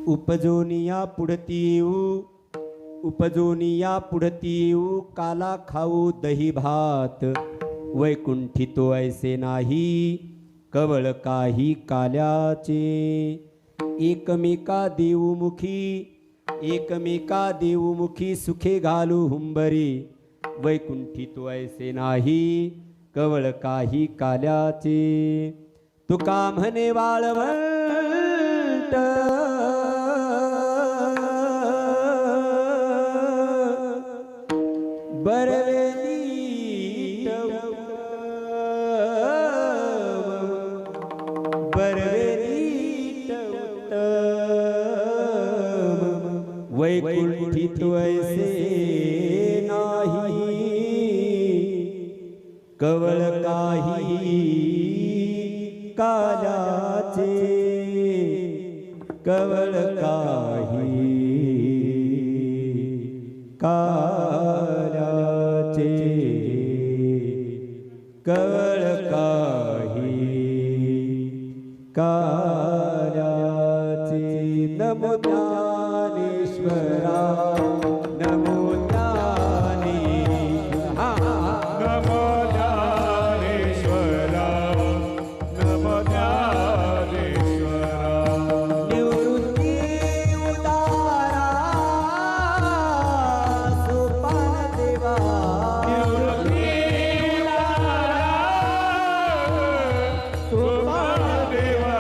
उपजोनिया पुढती येऊ, उपजोनिया पुढती येऊ, काला खाऊ दही भात, वैकुंठी तो ऐसे नाही, कवळ काही काल्याचे. एकमेका देऊमुखी, एकमेका देऊमुखी, सुखे घालू हुंबरी, वैकुंठी तो ऐसे नाही, कवळ काही काल्याचे. तुका म्हणे वाळवंट, बरवेली वैकुंठी तो ऐसे नाही, कवळ काही काल्याचे, कवळ काही काल्याचे, कवळ काही काल्याचे. नमो ज्ञानेश्वरा, नमो ज्ञानेश्वरा, नमो ज्ञानेश्वरा, नमो ज्ञानेश्वरा. निवृत्ती उदारा सोपान देवा, निवृत्ती उदारा सोपान देवा,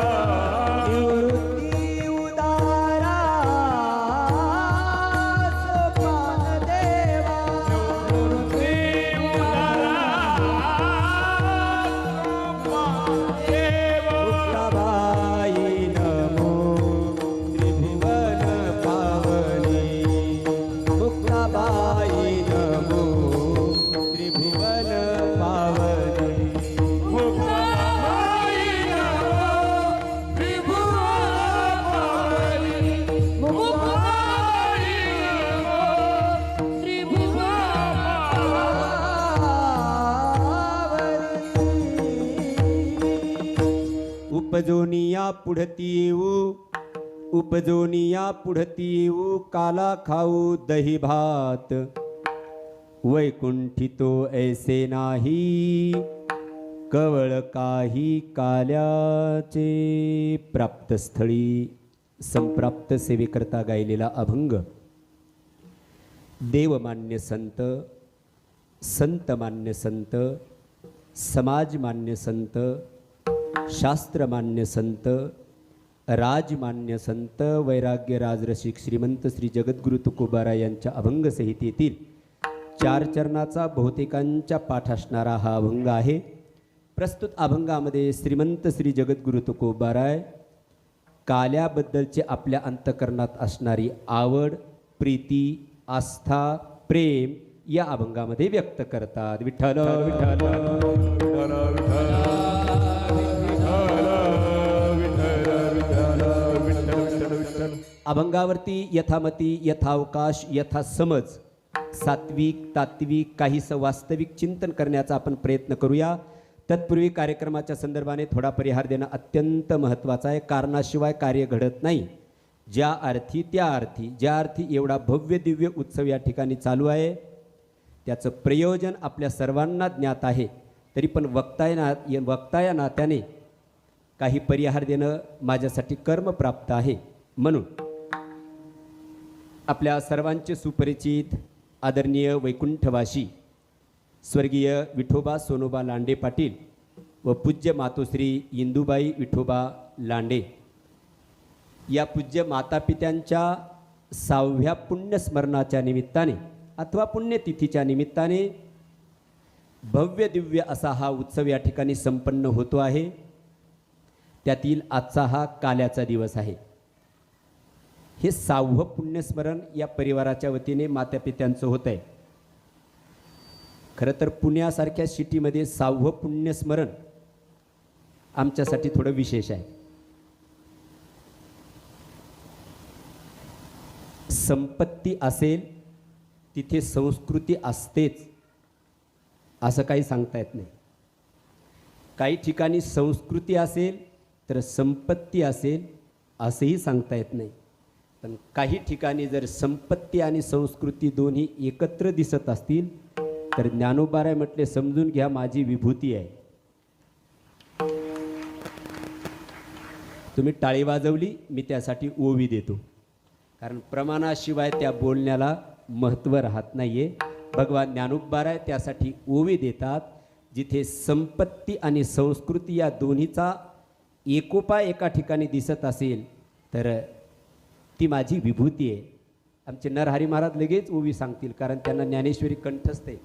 निवृत्ती उदारा सोपान देवा, निवृत्ती उदारा सोपान देवा. मुक्ताबाई नमो त्रिभुवन पावनी, मुक्ताबाई नमो त्रिभुवन पावनी. मुक्ताबाई नमो त्रिभुवन पावनी, मुक्ताबाई नमो त्रिभुवन उपजोनिया पुढती येऊ, उपजोनिया पुढती येऊ, काला खाऊ दही भात, वैकुंठी तो ऐसे नाही, कवळ काही काल्याचे. प्राप्तस्थळी संप्राप्त सेवेकरता गायलेला अभंग. देवमान्य संत, संतमान्य संत, समाजमान्य संत, शास्त्रमान्य संत, राजमान्य संत, वैराग्य राजरसिक श्रीमंत श्री जगद्गुरु तुकोबारा यांच्या अभंग संहितेतील 4 चरणाचा बहुतेकांच्या पाठ असणारा हा अभंग आहे. प्रस्तुत अभंगामध्ये श्रीमंत श्री जगद्गुरु तुकोबाराय काल्याबद्दलचे आपल्या अंतकरणात असणारी आवड, प्रीती, आस्था, प्रेम या अभंगामध्ये व्यक्त करतात. विठ्ठल विठ्ठल विठ्ठल विठ्ठल विठ्ठल विठ्ठल अभंगावरती यथामती यथावकाश यथा समज सात्विक तात्विक काहीसं वास्तविक चिंतन करण्याचा आपण प्रयत्न करूया. तत्पूर्वी कार्यक्रमाच्या संदर्भाने थोडा परिहार देणं अत्यंत महत्त्वाचं आहे. कारणाशिवाय कार्य घडत नाही. ज्या अर्थी त्या अर्थी ज्या अर्थी एवढा भव्य दिव्य उत्सव या ठिकाणी चालू आहे त्याचं प्रयोजन आपल्या सर्वांना ज्ञात आहे. तरी पण वक्ता या नात्याने काही परिहार देणं माझ्यासाठी कर्मप्राप्त आहे. म्हणून आपल्या सर्वांचे सुपरिचित आदरणीय वैकुंठवासी स्वर्गीय विठोबा सोनोबा लांडे पाटील व पूज्य मातोश्री इंदुबाई विठोबा लांडे या पूज्य मातापित्यांच्या 6व्या पुण्यस्मरणाच्या निमित्ताने अथवा पुण्यतिथीच्या निमित्ताने भव्य दिव्य असा हा उत्सव या ठिकाणी संपन्न होतो आहे. त्यातील आजचा हा काल्याचा दिवस आहे. हे 6वं पुण्यस्मरण या परिवाराच्या वतीने मातापित्यांचं होत आहे. खरं तर पुण्यासारख्या सिटीमध्ये 6वं पुण्यस्मरण आमच्यासाठी थोडं विशेष आहे. संपत्ती असेल तिथे संस्कृती असतेच असं काही सांगता येत नाही. काही ठिकाणी संस्कृती असेल तर संपत्ती असेल असंही सांगता येत नाही. पण काही ठिकाणी जर संपत्ती आणि संस्कृती दोन्ही एकत्र दिसत असतील तर ज्ञानोबाराय म्हटले समजून घ्या माझी विभूती आहे. तुम्ही टाळी वाजवली मी त्यासाठी ओवी देतो. कारण प्रमाणाशिवाय त्या बोलण्याला महत्त्व राहत नाही आहे. भगवान ज्ञानोबाराय त्यासाठी ओवी देतात. जिथे संपत्ती आणि संस्कृती या दोन्हीचा एकोपा एका ठिकाणी दिसत असेल तर ती माझी विभूती आहे. आमचे नरहरी महाराज लगेच ओवी सांगतील कारण त्यांना ज्ञानेश्वरी कंठस्थ आहे.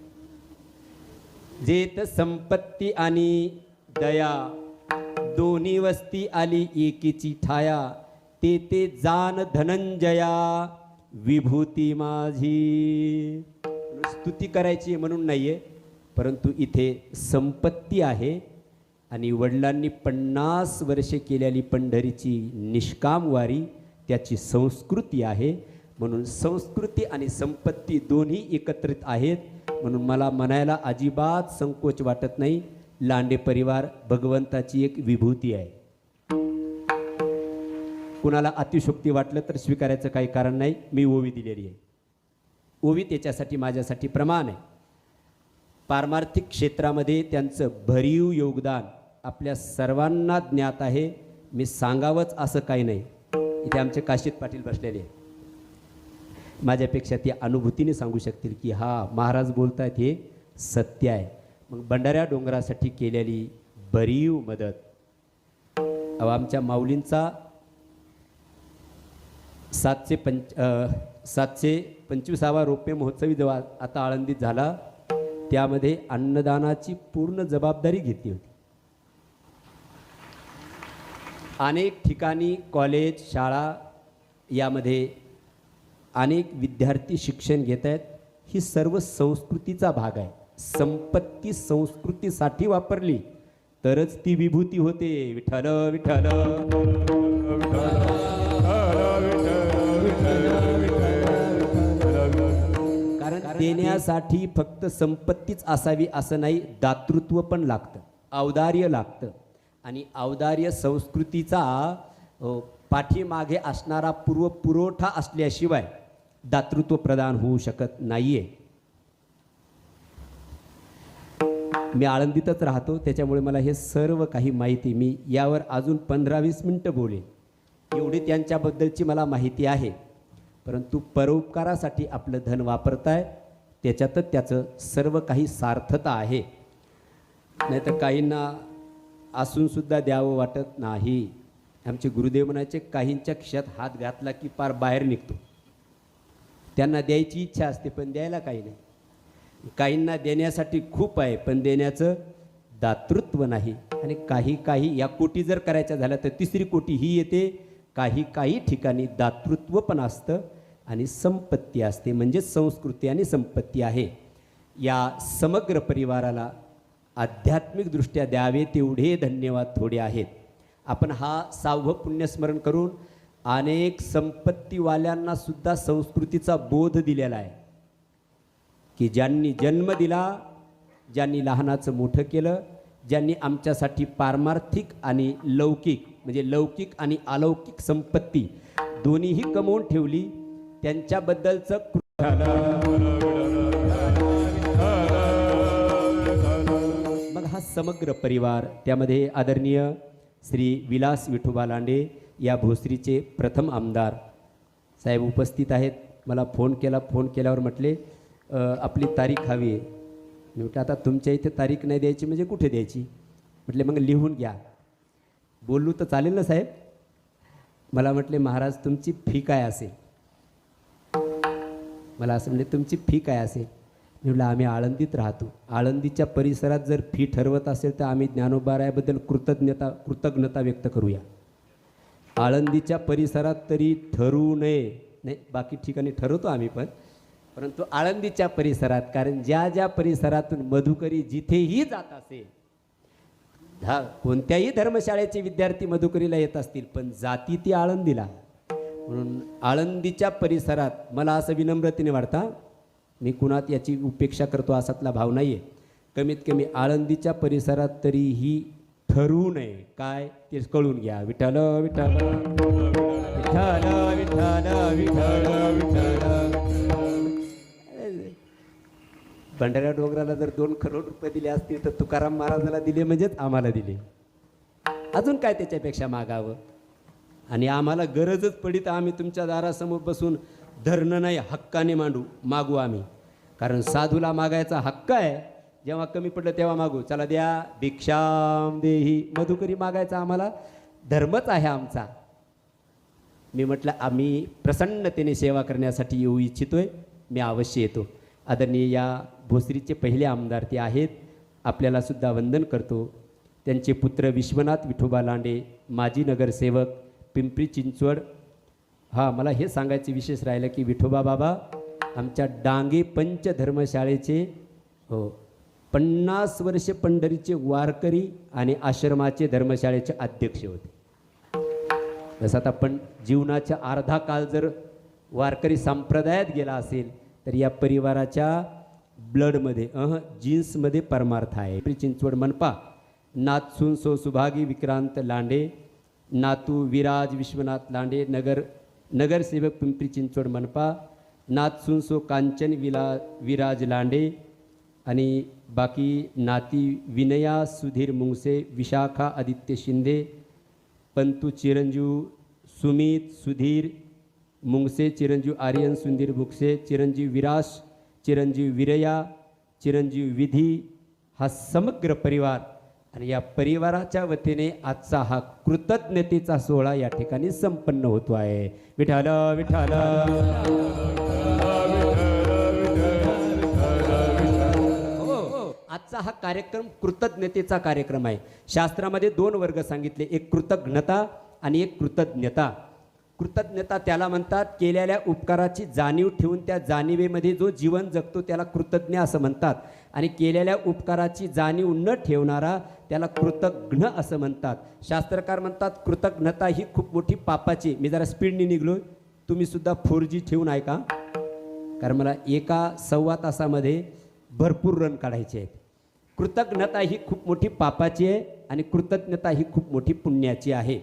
जेत संपत्ती आणि दया दोन्ही वस्ती आली एकीची ठाया ते ते जान धनंजया विभूती माझी. स्तुती करायची म्हणून नाही आहे परंतु इथे संपत्ती आहे आणि वडिलांनी 50 वर्षे केलेली पंढरीची निष्काम वारी त्याची संस्कृती आहे. म्हणून संस्कृती आणि संपत्ती दोन्ही एकत्रित आहेत. म्हणून मला म्हणायला अजिबात संकोच वाटत नाही. लांडे परिवार भगवंताची एक विभूती आहे. कुणाला अतिशोक्ती वाटलं तर स्वीकारायचं काही कारण नाही. मी ओवी दिलेली आहे. ओवी त्याच्यासाठी माझ्यासाठी प्रमाण आहे. पारमार्थिक क्षेत्रामध्ये त्यांचं भरीव योगदान आपल्या सर्वांना ज्ञात आहे. मी सांगावंच असं काही नाही. इथे आमचे काशीद पाटील बसलेले आहे. माझ्यापेक्षा ते अनुभूतीने सांगू शकतील की हा महाराज बोलतायत हे सत्य आहे. मग भंडाऱ्या डोंगरासाठी केलेली भरीव मदत. आमच्या माऊलींचा 725वा रौप्य महोत्सवी जेव्हा आता आळंदीत झाला त्यामध्ये अन्नदानाची पूर्ण जबाबदारी घेतली होती. अनेक ठिकाणी कॉलेज शाळा यामध्ये अनेक विद्यार्थी शिक्षण घेत आहेत. ही सर्व संस्कृतीचा भाग आहे. संपत्ती संस्कृतीसाठी वापरली तरच ती विभूती होते. विठ्ठल विठ्ठल कारण देण्यासाठी फक्त संपत्तीच असावी असं नाही. दातृत्व पण लागतं, औदार्य लागतं. आणि औदार्य संस्कृतीचा पाठीमागे असणारा पुरवठा असल्याशिवाय दातृत्व प्रदान होऊ शकत नाहीये. मी आळंदीतच राहतो त्याच्यामुळे मला हे सर्व काही माहिती. मी यावर अजून 15-20 मिनटं बोलेन एवढी त्यांच्याबद्दलची मला माहिती आहे. परंतु परोपकारासाठी आपलं धन वापरताय त्याच्यातच त्याचं सर्व काही सार्थता आहे. नाहीतर काहींना असूनसुद्धा द्यावं वाटत नाही. आमचे गुरुदेव म्हणायचे काहींच्या खिशात हात घातला की पार बाहेर निघतो. त्यांना द्यायची इच्छा असते पण द्यायला काही नाही. काहींना देण्यासाठी खूप आहे पण देण्याचं दातृत्व नाही. आणि काही या कोटी जर करायच्या झाल्या तर 3री कोटी ही येते. काही ठिकाणी दातृत्व पण असतं आणि संपत्ती असते. म्हणजे संस्कृती आणि संपत्ती आहे. या समग्र परिवाराला आध्यात्मिकदृष्ट्या द्यावे तेवढे धन्यवाद थोडे आहेत. आपण हा 6वं पुण्यस्मरण करून अनेक संपत्तीवाल्यांना सुद्धा संस्कृतीचा बोध दिलेला आहे की ज्यांनी जन्म दिला, ज्यांनी लहानाचं मोठं केलं, ज्यांनी आमच्यासाठी पारमार्थिक आणि लौकिक म्हणजे लौकिक आणि अलौकिक संपत्ती दोन्हीही कमवून ठेवली, त्यांच्याबद्दलचं मग हा समग्र परिवार, त्यामध्ये आदरणीय श्री विलास विठोबा लांडे या भोसरीचे प्रथम आमदार साहेब उपस्थित आहेत. मला फोन केल्यावर म्हटले आपली तारीख हवी आहे. मी म्हटलं आता तुमच्या इथे तारीख नाही द्यायची म्हणजे कुठे द्यायची? म्हटले मग लिहून घ्या. बोलू तर चालेल ना साहेब? मला म्हटले महाराज तुमची फी काय असेल? मला असं म्हणजे तुमची फी काय असेल? मी म्हटलं आम्ही आळंदीत राहतो, आळंदीच्या परिसरात जर फी ठरवत असेल तर आम्ही ज्ञानोबारायाबद्दल कृतज्ञता व्यक्त करूया. आळंदीच्या परिसरात तरी ठरवू नये, नाही बाकी ठिकाणी ठरवतो आम्ही परंतु आळंदीच्या परिसरात, कारण ज्या ज्या परिसरातून मधुकरी जिथेही जात असेल, कोणत्याही धर्मशाळेचे विद्यार्थी मधुकरीला येत असतील पण जाती ती आळंदीला, म्हणून आळंदीच्या परिसरात मला असं विनम्रतेने वाटतं, मी कुणात याची उपेक्षा करतो असातला भाव नाही आहे, कमीत कमी आळंदीच्या परिसरात तरीही ठरवू नये. काय ते कळून घ्या. विठ्ठल विठ्ठल विठ्ठल विठ्ठल विठ्ठल विठ्ठल. भंडारा डोंगराला जर 2 करोड रुपये दिले असतील तर तुकाराम महाराजाला दिले म्हणजेच आम्हाला दिले. अजून काय त्याच्यापेक्षा मागावं? आणि आम्हाला गरजच पडी तर आम्ही तुमच्या दारासमोर बसून धरणं नाही, हक्काने मागू आम्ही. कारण साधूला मागायचा हक्क आहे, जेव्हा कमी पडलं तेव्हा मागू. चला द्या, भिक्षाम देही. मधुकरी मागायचा आम्हाला धर्मच आहे आमचा. मी म्हटलं आम्ही प्रसन्नतेने सेवा करण्यासाठी येऊ इच्छितोय, मी अवश्य येतो. आदरणीय या भोसरीचे पहिले आमदार ते आहेत, आपल्याला सुद्धा वंदन करतो. त्यांचे पुत्र विश्वनाथ विठोबा लांडे, माजी नगरसेवक पिंपरी चिंचवड. मला हे सांगायचे विशेष राहिलं की विठोबा बाबा आमच्या डांगे पंच धर्मशाळेचे 50 वर्ष पंढरीचे वारकरी आणि आश्रमाचे धर्मशाळेचे अध्यक्ष होते. जसं आता पण जीवनाच्या अर्धा काळ जर वारकरी संप्रदायात गेला असेल तर या परिवाराच्या ब्लडमध्ये जीन्समध्ये परमार्थ आहे. पिंपरी चिंचवड मनपा, नाथसून सो सुभागी विक्रांत लांडे, नातू विराज विश्वनाथ लांडे, नगरसेवक पिंपरी चिंचवड मनपा, नाथसून सो कांचन विराज लांडे आणि बाकी नाती विनया सुधीर मुंगसे, विशाखा आदित्य शिंदे, पंतू चिरंजीव सुमित सुधीर मुंगसे, चिरंजीव आर्यन सुंदीर मुंगसे, चिरंजीव विरास, चिरंजीव विरया, चिरंजीव विधी, हा समग्र परिवार आणि या परिवाराच्या वतीने आजचा हा कृतज्ञतेचा सोहळा या ठिकाणी संपन्न होतो आहे. विठ्ठल विठ्ठल. आजचा हा कार्यक्रम कृतज्ञतेचा कार्यक्रम आहे. शास्त्रामध्ये 2 वर्ग सांगितले, एक कृतज्ञता आणि एक कृतज्ञता. कृतज्ञता त्याला म्हणतात केलेल्या उपकाराची जाणीव ठेवून त्या जाणीवेमध्ये जो जीवन जगतो त्याला कृतज्ञ असं म्हणतात, आणि केलेल्या उपकाराची जाणीव न ठेवणारा त्याला कृतज्ञ असं म्हणतात. शास्त्रकार म्हणतात कृतज्ञता ही खूप मोठी पापाची. मी जरा स्पीडने निघलो, तुम्ही सुद्धा 4G ठेवून ऐका, कारण मला 1.25 तासामध्ये भरपूर रन काढायचे आहेत. कृतज्ञता ही खूप मोठी पापाची आहे आणि कृतज्ञता ही खूप मोठी पुण्याची आहे.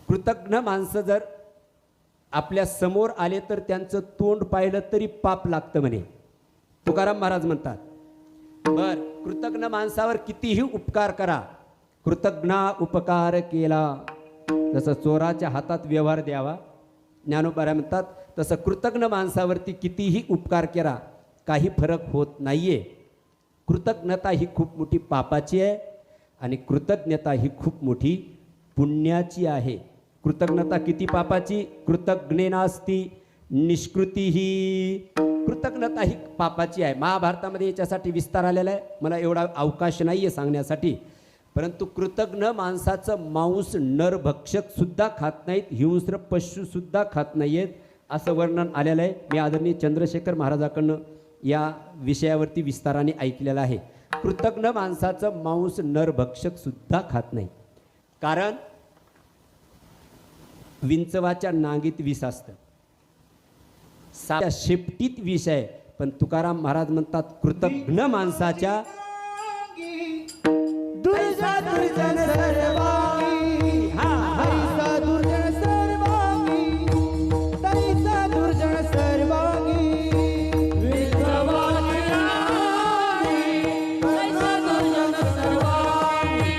कृतज्ञ माणसं जर आपल्या समोर आले तर त्यांचं तोंड पाहिलं तरी पाप लागतं म्हणे, तुकाराम महाराज म्हणतात. कृतज्ञ माणसावर कितीही उपकार करा, कृतज्ञ उपकार केला जसं चोराच्या हातात व्यवहार द्यावा, ज्ञानोबा म्हणतात तसं कृतज्ञ माणसावरती कितीही उपकार केला काही फरक होत नाहीये. कृतज्ञता ही खूप मोठी पापाची आहे आणि कृतज्ञता ही खूप मोठी पुण्याची आहे. कृतज्ञता किती पापाची? कृतज्ञेनास्ति निष्कृती ही. कृतज्ञता ही पापाची आहे. महाभारतामध्ये याच्यासाठी विस्तार आलेला आहे, मला एवढा अवकाश नाही आहे सांगण्यासाठी. परंतु कृतज्ञ माणसाचं मांस नरभक्षक सुद्धा खात नाहीत, हिंस्र पशु सुद्धा खात नाहीत असं वर्णन आलेलं आहे. मी आदरणीय चंद्रशेखर महाराजांकडनं या विषयावरती विस्ताराने ऐकलेलं आहे. कृतज्ञ माणसाचं मांस नरभक्षक सुद्धा खात नाही. कारण विंचवाच्या नांगीत विष असतं, साध्या शेपटीत विष आहे. पण तुकाराम महाराज म्हणतात कृतघ्न माणसाच्या दुर्जा दुर्जन सर्वांगी तैसा दुर्जन सर्वांगी तैसा दुर्जन सर्वांगी विठवाची नावी, तैसा दुर्जन सर्वांगी,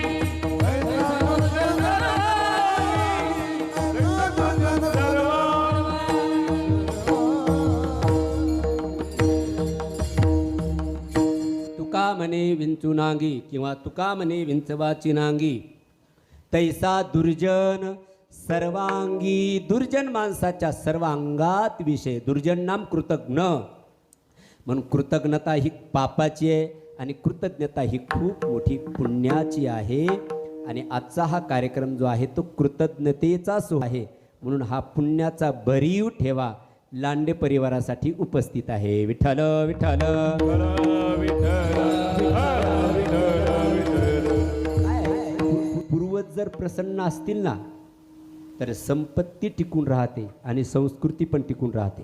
तैसा दुर्जन सर्वांगी, तैसा दुर्जन तुका म्हणे विंचू नांगी किंवा तुका म्हणे विंचवाची नांगी तैसा दुर्जन सर्वांगी. दुर्जन माणसाच्या सर्वांगात विषय. दुर्जन नाम कृतज्ञ. म्हणून कृतज्ञता ही पापाची आहे आणि कृतज्ञता ही खूप मोठी पुण्याची आहे. आणि आजचा हा कार्यक्रम जो आहे तो कृतज्ञतेचा आहे. म्हणून हा पुण्याचा भरीव ठेवा लांडे परिवारासाठी उपस्थित आहे. विठ्ठल विठ्ठल. पूर्वज जर प्रसन्न असतील ना तर संपत्ती टिकून राहते आणि संस्कृती पण टिकून राहते.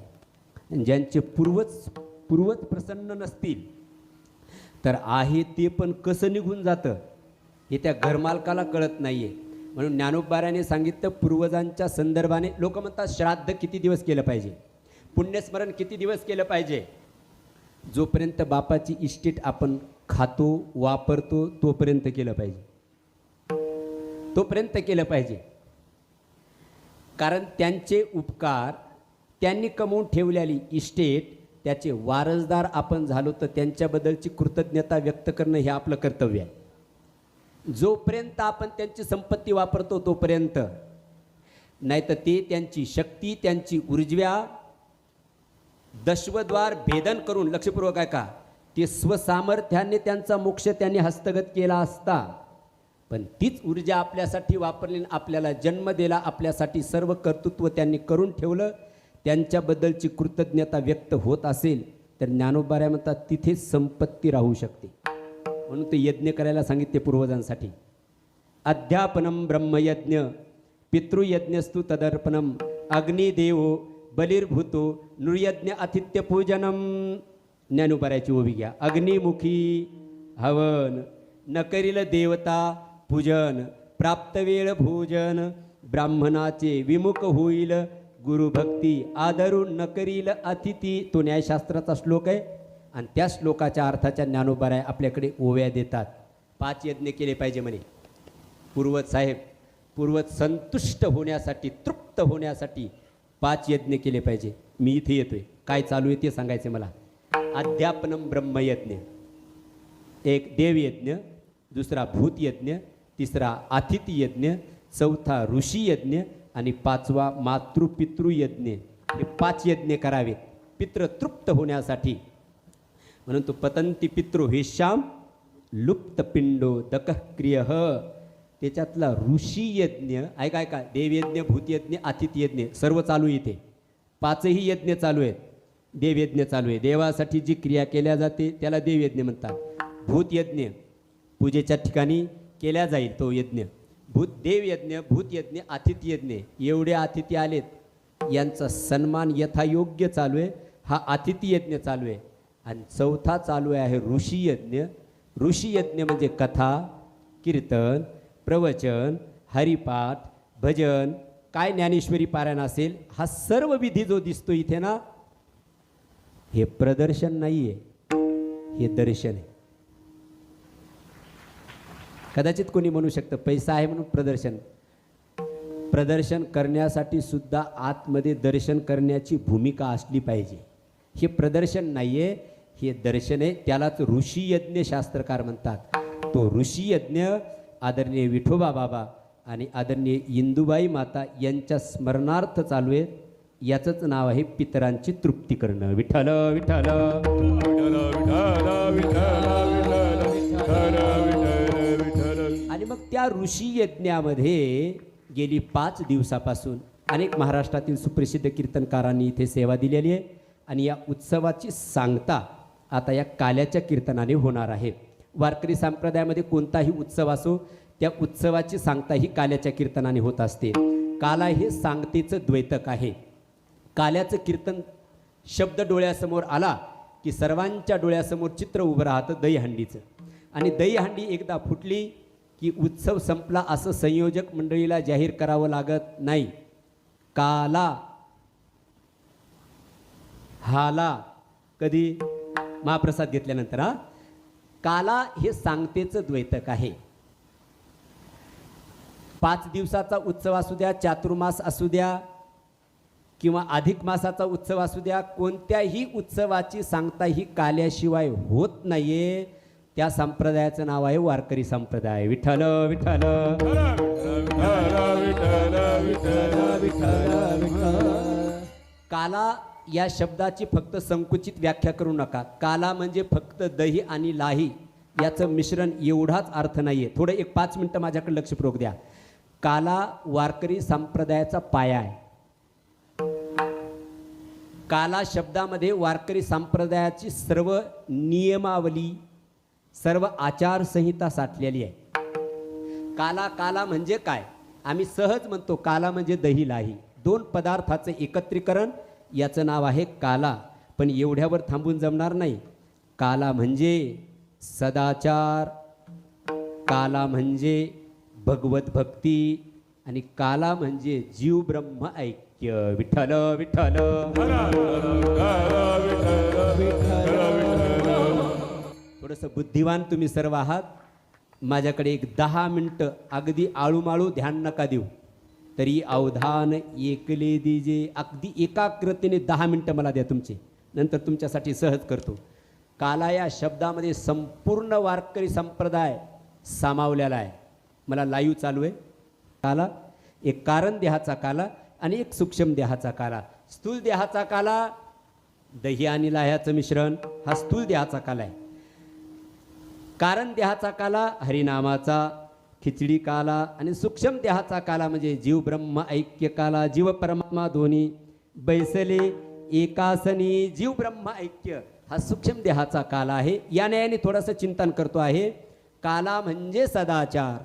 आणि ज्यांचे पूर्वज प्रसन्न नसतील तर आहे ते पण कसं निघून जातं हे त्या घरमालकाला कळत नाहीये. म्हणून ज्ञानोबाराने सांगितलं पूर्वजांच्या संदर्भाने. लोक म्हणतात श्राद्ध किती दिवस केलं पाहिजे, पुण्यस्मरण किती दिवस केलं पाहिजे. जोपर्यंत बापाची इस्टेट आपण खातो वापरतो तोपर्यंत केलं पाहिजे, तोपर्यंत केलं पाहिजे. कारण त्यांचे उपकार, त्यांनी कमवून ठेवलेली इस्टेट, त्याचे वारसदार आपण झालो तर त्यांच्याबद्दलची कृतज्ञता व्यक्त करणं हे आपलं कर्तव्य आहे. जोपर्यंत आपण त्यांची संपत्ती वापरतो तोपर्यंत. नाहीतर ते त्यांची शक्ती, त्यांची ऊर्जा दशवद्वार भेदन करून, लक्षपूर्वक आहे का, ते स्वसामर्थ्याने त्यांचा मोक्ष त्यांनी हस्तगत केला असता. पण तीच ऊर्जा आपल्यासाठी वापरली, आपल्याला जन्म दिला, आपल्यासाठी सर्व कर्तृत्व त्यांनी करून ठेवलं, त्यांच्याबद्दलची कृतज्ञता व्यक्त होत असेल तर ज्ञानोबाऱ्या म्हणतात तिथेच संपत्ती राहू शकते. म्हणून ते यज्ञ करायला सांगितले पूर्वजांसाठी. अध्यापनम ब्रह्मयज्ञ पितृयज्ञस्तु तदर्पणम अग्निदेवो बलिर्भूतो नृयज्ञ आतिथ्य पूजनम. ज्ञानोबाऱ्याची ओवी घ्या. अग्निमुखी हवन न करील देवता पूजन, प्राप्त वेळ भोजन ब्राह्मणाचे विमुख होईल गुरुभक्ती, आदरून न करील अतिथी. तो न्यायशास्त्राचा श्लोक आहे आणि त्या श्लोकाच्या अर्थाच्या ज्ञानोबाराय आपल्याकडे ओव्या देतात. 5 यज्ञ केले पाहिजे म्हणे पूर्वज साहेब. पूर्वज संतुष्ट होण्यासाठी, तृप्त होण्यासाठी 5 यज्ञ केले पाहिजे. मी इथे येतोय, काय चालू आहे ते सांगायचे मला. अध्यापनम ब्रह्मयज्ञ, एक देवयज्ञ, दुसरा भूतयज्ञ, तिसरा अतिथी यज्ञ, चौथा ऋषी यज्ञ आणि 5वा मातृपितृयज्ञ. हे 5 यज्ञ करावेत पितृ तृप्त होण्यासाठी. म्हणून तो पतंती पितृ हेश्याम लुप्त पिंडो दकः क्रियः. त्याच्यातला ऋषी यज्ञ ऐका ऐका, देवयज्ञ, भूतयज्ञ, अतिथी यज्ञ सर्व चालू इथे. 5ही यज्ञ चालू आहेत. देवयज्ञ चालू आहे, देवासाठी जी क्रिया केल्या जाते त्याला देवयज्ञ म्हणतात. भूतयज्ञ पूजेच्या ठिकाणी केल्या जाईल तो यज्ञ. देवयज्ञ, भूतयज्ञ, अतिथी यज्ञ. एवढे अतिथी आलेत, यांचा सन्मान यथायोग्य चालू आहे. हा अतिथी यज्ञ चालू आहे. आणि चौथा चालू आहे ऋषी यज्ञ. ऋषी यज्ञ म्हणजे कथा, कीर्तन, प्रवचन, हरिपाठ, भजन, काय ज्ञानेश्वरी पारायण असेल, हा सर्व विधी जो दिसतो इथे ना, हे प्रदर्शन नाही आहे, हे दर्शन आहे. कदाचित कोणी म्हणू शकतं पैसा आहे म्हणून प्रदर्शन. प्रदर्शन करण्यासाठी सुद्धा आतमध्ये दर्शन करण्याची भूमिका असली पाहिजे. हे प्रदर्शन नाही आहे, हे दर्शन आहे. त्यालाच ऋषी यज्ञ शास्त्रकार म्हणतात. तो ऋषी यज्ञ आदरणीय विठोबा बाबा आणि आदरणीय इंदुबाई माता यांच्या स्मरणार्थ चालू आहे. याचंच नाव आहे पितरांची तृप्ती करणं. विठ्ठल विठ्ठल. आणि मग त्या ऋषी यज्ञामध्ये गेली 5 दिवसापासून अनेक महाराष्ट्रातील सुप्रसिद्ध कीर्तनकारांनी इथे सेवा दिलेली आहे. आणि या उत्सवाची सांगता आता या काल्याच्या कीर्तनाने होणार आहे. वारकरी संप्रदायामध्ये कोणताही उत्सव असो, त्या उत्सवाची सांगता ही काल्याच्या कीर्तनाने होत असते. काला हे सांगतेचं द्वैतक आहे. काल्याचं कीर्तन शब्द डोळ्यासमोर आला की सर्वांच्या डोळ्यासमोर चित्र उभं राहतं दहीहंडीचं. आणि दहीहंडी एकदा फुटली की उत्सव संपला असं संयोजक मंडळीला जाहीर करावं लागत नाही. काला हाला कधी महाप्रसाद घेतल्यानंतर. हा काला हे सांगतेचं द्वैतक आहे. 5 दिवसाचा उत्सव असू द्या, चातुर्मास असू द्या किंवा अधिक मासाचा उत्सव असू द्या, कोणत्याही उत्सवाची सांगता ही काल्याशिवाय होत नाहीये. त्या संप्रदायाचं नाव आहे वारकरी संप्रदाय. विठ्ठल विठ्ठल काला या शब्दाची फक्त संकुचित व्याख्या करू नका. काला म्हणजे फक्त दही आणि लाही याचं मिश्रण एवढाच अर्थ नाहीये. थोडं 5 मिनिटं माझ्याकडे लक्षपूर्वक द्या. काला वारकरी संप्रदायाचा पाया आहे. काला शब्दामध्ये वारकरी संप्रदायाची सर्व नियमावली, सर्व आचारसंहिता साठलेली आहे. काला काला म्हणजे काय? आम्ही सहज म्हणतो काला म्हणजे दही लाही. 2 पदार्थाचं एकत्रीकरण याचं नाव आहे काला. पण एवढ्यावर थांबून जमणार नाही. काला म्हणजे सदाचार, काला म्हणजे भगवत भक्ती आणि काला म्हणजे जीव ब्रह्म ऐक्य. विठ्ठल विठ्ठल थोडंसं बुद्धिवान तुम्ही सर्व आहात. माझ्याकडे एक 10 मिनटं अगदी आळूमाळू ध्यान नका देऊ, तरी अवधान एकले दीजे. अगदी एकाग्रतेने 10 मिनटं मला द्या तुमचे, नंतर तुमच्यासाठी सहज करतो. काला या शब्दामध्ये संपूर्ण वारकरी संप्रदाय सामावलेला आहे. मला लाईव्ह चालू आहे. काला एक कारण देहाचा काला आणि एक सूक्ष्म देहाचा काला. स्थूल देहाचा काला दही आणि लाह्याचं मिश्रण हा स्थूल देहाचा काला आहे. कारण देहाचा काला हरिनामाचा खिचडी काला आणि सूक्ष्म देहाचा काला म्हणजे जीव ब्रह्म ऐक्य काला. जीव परमात्मा दोन्ही बैसले एकासनी जीव ब्रह्म ऐक्य हा सूक्ष्म देहाचा काला आहे. याने थोडंसं चिंतन करतो आहे. काला म्हणजे सदाचार.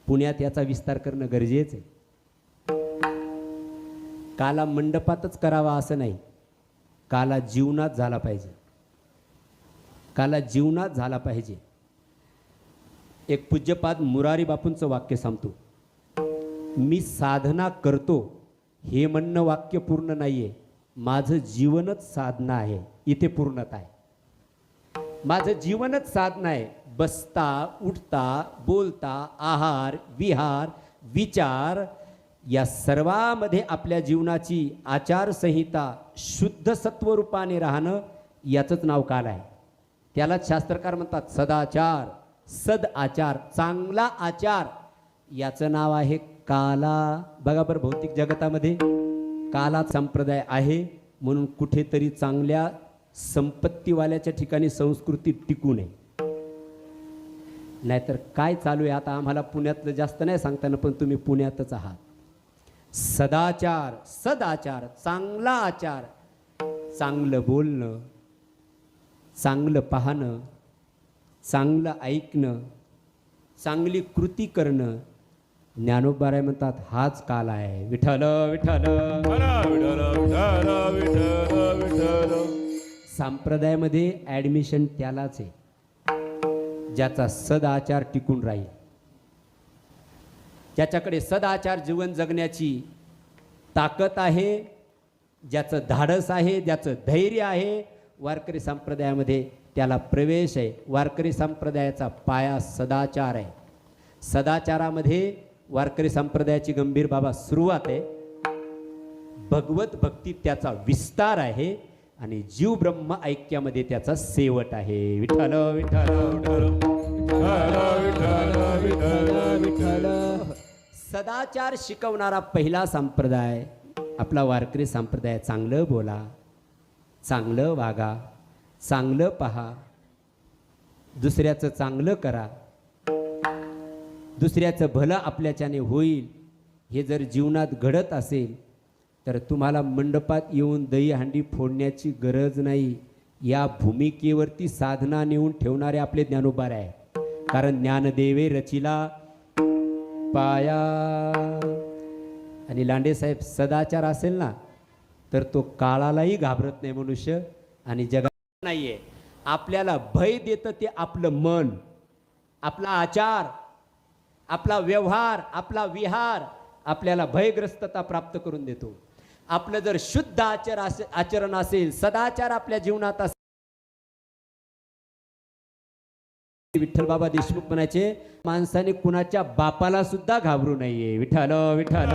पुण्यात याचा विस्तार करणं गरजेचं आहे. काला मंडपातच करावा असं नाही, काला जीवनात झाला पाहिजे. काला जीवनात झाला पाहिजे. एक पूज्यपाद मुरारी बापूंचं वाक्य सांगतो. मी साधना करतो हे म्हणणं वाक्य पूर्ण नाहीये. माझं जीवनच साधना आहे. इथे पूर्णता आहे. माझं जीवनच साधना आहे. बसता उठता बोलता आहार विहार विचार या सर्वामध्ये आपल्या जीवनाची आचारसंहिता शुद्ध सत्वरूपाने राहणं याचंच नाव काल आहे. त्यालाच शास्त्रकार म्हणतात सदाचार, सद आचार, चांगला आचार याचं नाव आहे काला. बघा बरं, भौतिक जगतामध्ये काला संप्रदाय आहे म्हणून कुठेतरी चांगल्या संपत्तीवाल्याच्या ठिकाणी संस्कृती टिकू नये. नाहीतर काय चालू आहे आता आम्हाला पुण्यातलं जास्त नाही सांगताना, पण तुम्ही पुण्यातच आहात. सदाचार, सदाचार, चांगला आचार, चांगलं बोलणं, चांगलं पाहणं, चांगलं ऐकणं, चांगली कृती करणं. ज्ञानोबाराय म्हणतात हाच काल आहे. विठ्ठल विठ्ठल संप्रदायामध्ये ॲडमिशन त्यालाच आहे ज्याचा सदाचार टिकून राहील, ज्याच्याकडे सदाचार जीवन जगण्याची ताकद आहे, ज्याचं धाडस आहे, ज्याचं धैर्य आहे. वारकरी संप्रदायामध्ये त्याला प्रवेश आहे. वारकरी संप्रदायाचा पाया सदाचार आहे. सदाचारामध्ये वारकरी संप्रदायाची गंभीर बाबा सुरुवात आहे. भगवत भक्ती त्याचा विस्तार आहे आणि जीव ब्रह्म ऐक्यामध्ये त्याचा शेवट आहे. विठ्ठल विठ्ठल सदाचार शिकवणारा पहिला संप्रदाय आपला वारकरी संप्रदाय. चांगलं बोला, चांगलं वागा, चांगलं पहा, दुसऱ्याचं चांगलं करा, दुसऱ्याचं भलं आपल्याच्याने होईल. हे जर जीवनात घडत असेल तर तुम्हाला मंडपात येऊन दहीहंडी फोडण्याची गरज नाही. या भूमिकेवरती साधना नेऊन ठेवणारे आपले ज्ञानोबार आहे. कारण ज्ञानदेवे रचिला पाया आणि लांडे साहेब सदाचार असेल ना तर तो काळालाही घाबरत नाही मनुष्य आणि जगात नाहीये. आपल्याला भय देतं ते आपलं मन, आपला आचार, आपला व्यवहार, आपला विहार आपल्याला भयग्रस्तता प्राप्त करून देतो. आपलं जर शुद्ध आचरण असेल, सदाचार आपल्या जीवनात असेल. विठ्ठल बाबा देशमुख म्हणायचे, माणसाने कुणाच्या बापाला सुद्धा घाबरू नये. विठ्ठल विठ्ठल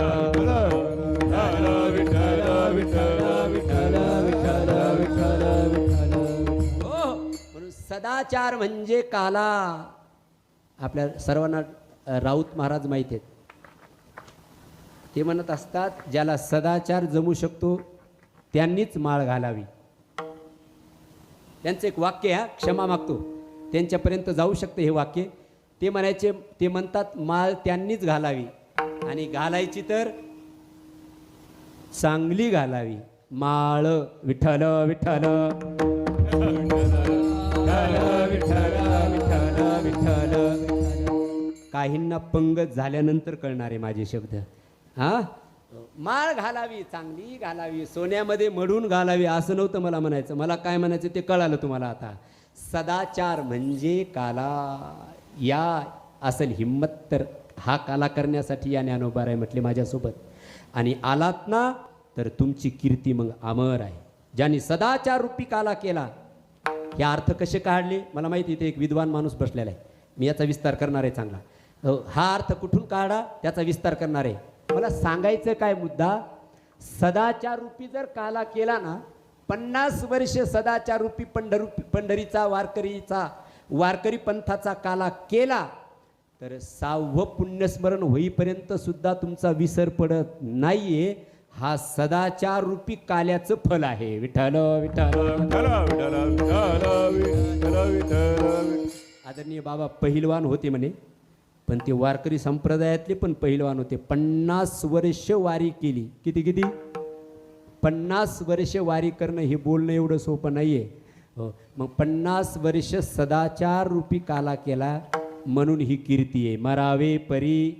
म्हणून सदाचार म्हणजे काला. आपल्या सर्वांना राऊत महाराज माहित आहेत. ते म्हणत असतात, ज्याला सदाचार जमू शकतो त्यांनीच माळ घालावी. त्यांचं एक वाक्य आहे, क्षमा मागतो, त्यांच्यापर्यंत जाऊ शकते हे वाक्य. ते म्हणायचे, ते म्हणतात माळ त्यांनीच घालावी आणि घालायची तर चांगली घालावी. माळ विठ्ठल विठ्ठल काहींना पंगत झाल्यानंतर कळणारे माझे शब्द. हा, माळ घालावी, चांगली घालावी, सोन्यामध्ये मढून घालावी असं नव्हतं मला म्हणायचं. मला काय म्हणायचं ते कळालं तुम्हाला आता. सदाचार म्हणजे काला. या असेल हिम्मत तर हा काला करण्यासाठी या ज्ञानोबाराय म्हटले माझ्यासोबत. आणि आलात ना तर तुमची कीर्ती मग अमर आहे. ज्यांनी सदाचार रूपी काला केला. हे अर्थ कसे काढले मला माहिती. इथे एक विद्वान माणूस बसलेला आहे, मी याचा विस्तार करणार आहे चांगला. हा अर्थ कुठून काढा त्याचा विस्तार करणार आहे. मला सांगायचं काय मुद्दा, सदाचार रूपी जर काला केला ना, 50 वर्ष सदाचार रूपी पंढरीचा वारकरी पंथाचा काला केला तर 6वं पुण्यस्मरण होईपर्यंत सुद्धा तुमचा विसर पडत नाहीये. हा सदाचार रूपी काल्याचं फल आहे. विठ्ठल विठ्ठल. आदरणीय बाबा पहिलवान होते म्हणे, पण ते वारकरी संप्रदायातले पण पहिलवान होते. 50 वर्ष वारी केली. किती 50 वर्ष वारी करणं हे बोलणं एवढं सोपं नाहीये. मग 50 वर्ष सदाचार रूपी काला केला म्हणून ही कीर्ती आहे. मरावे परी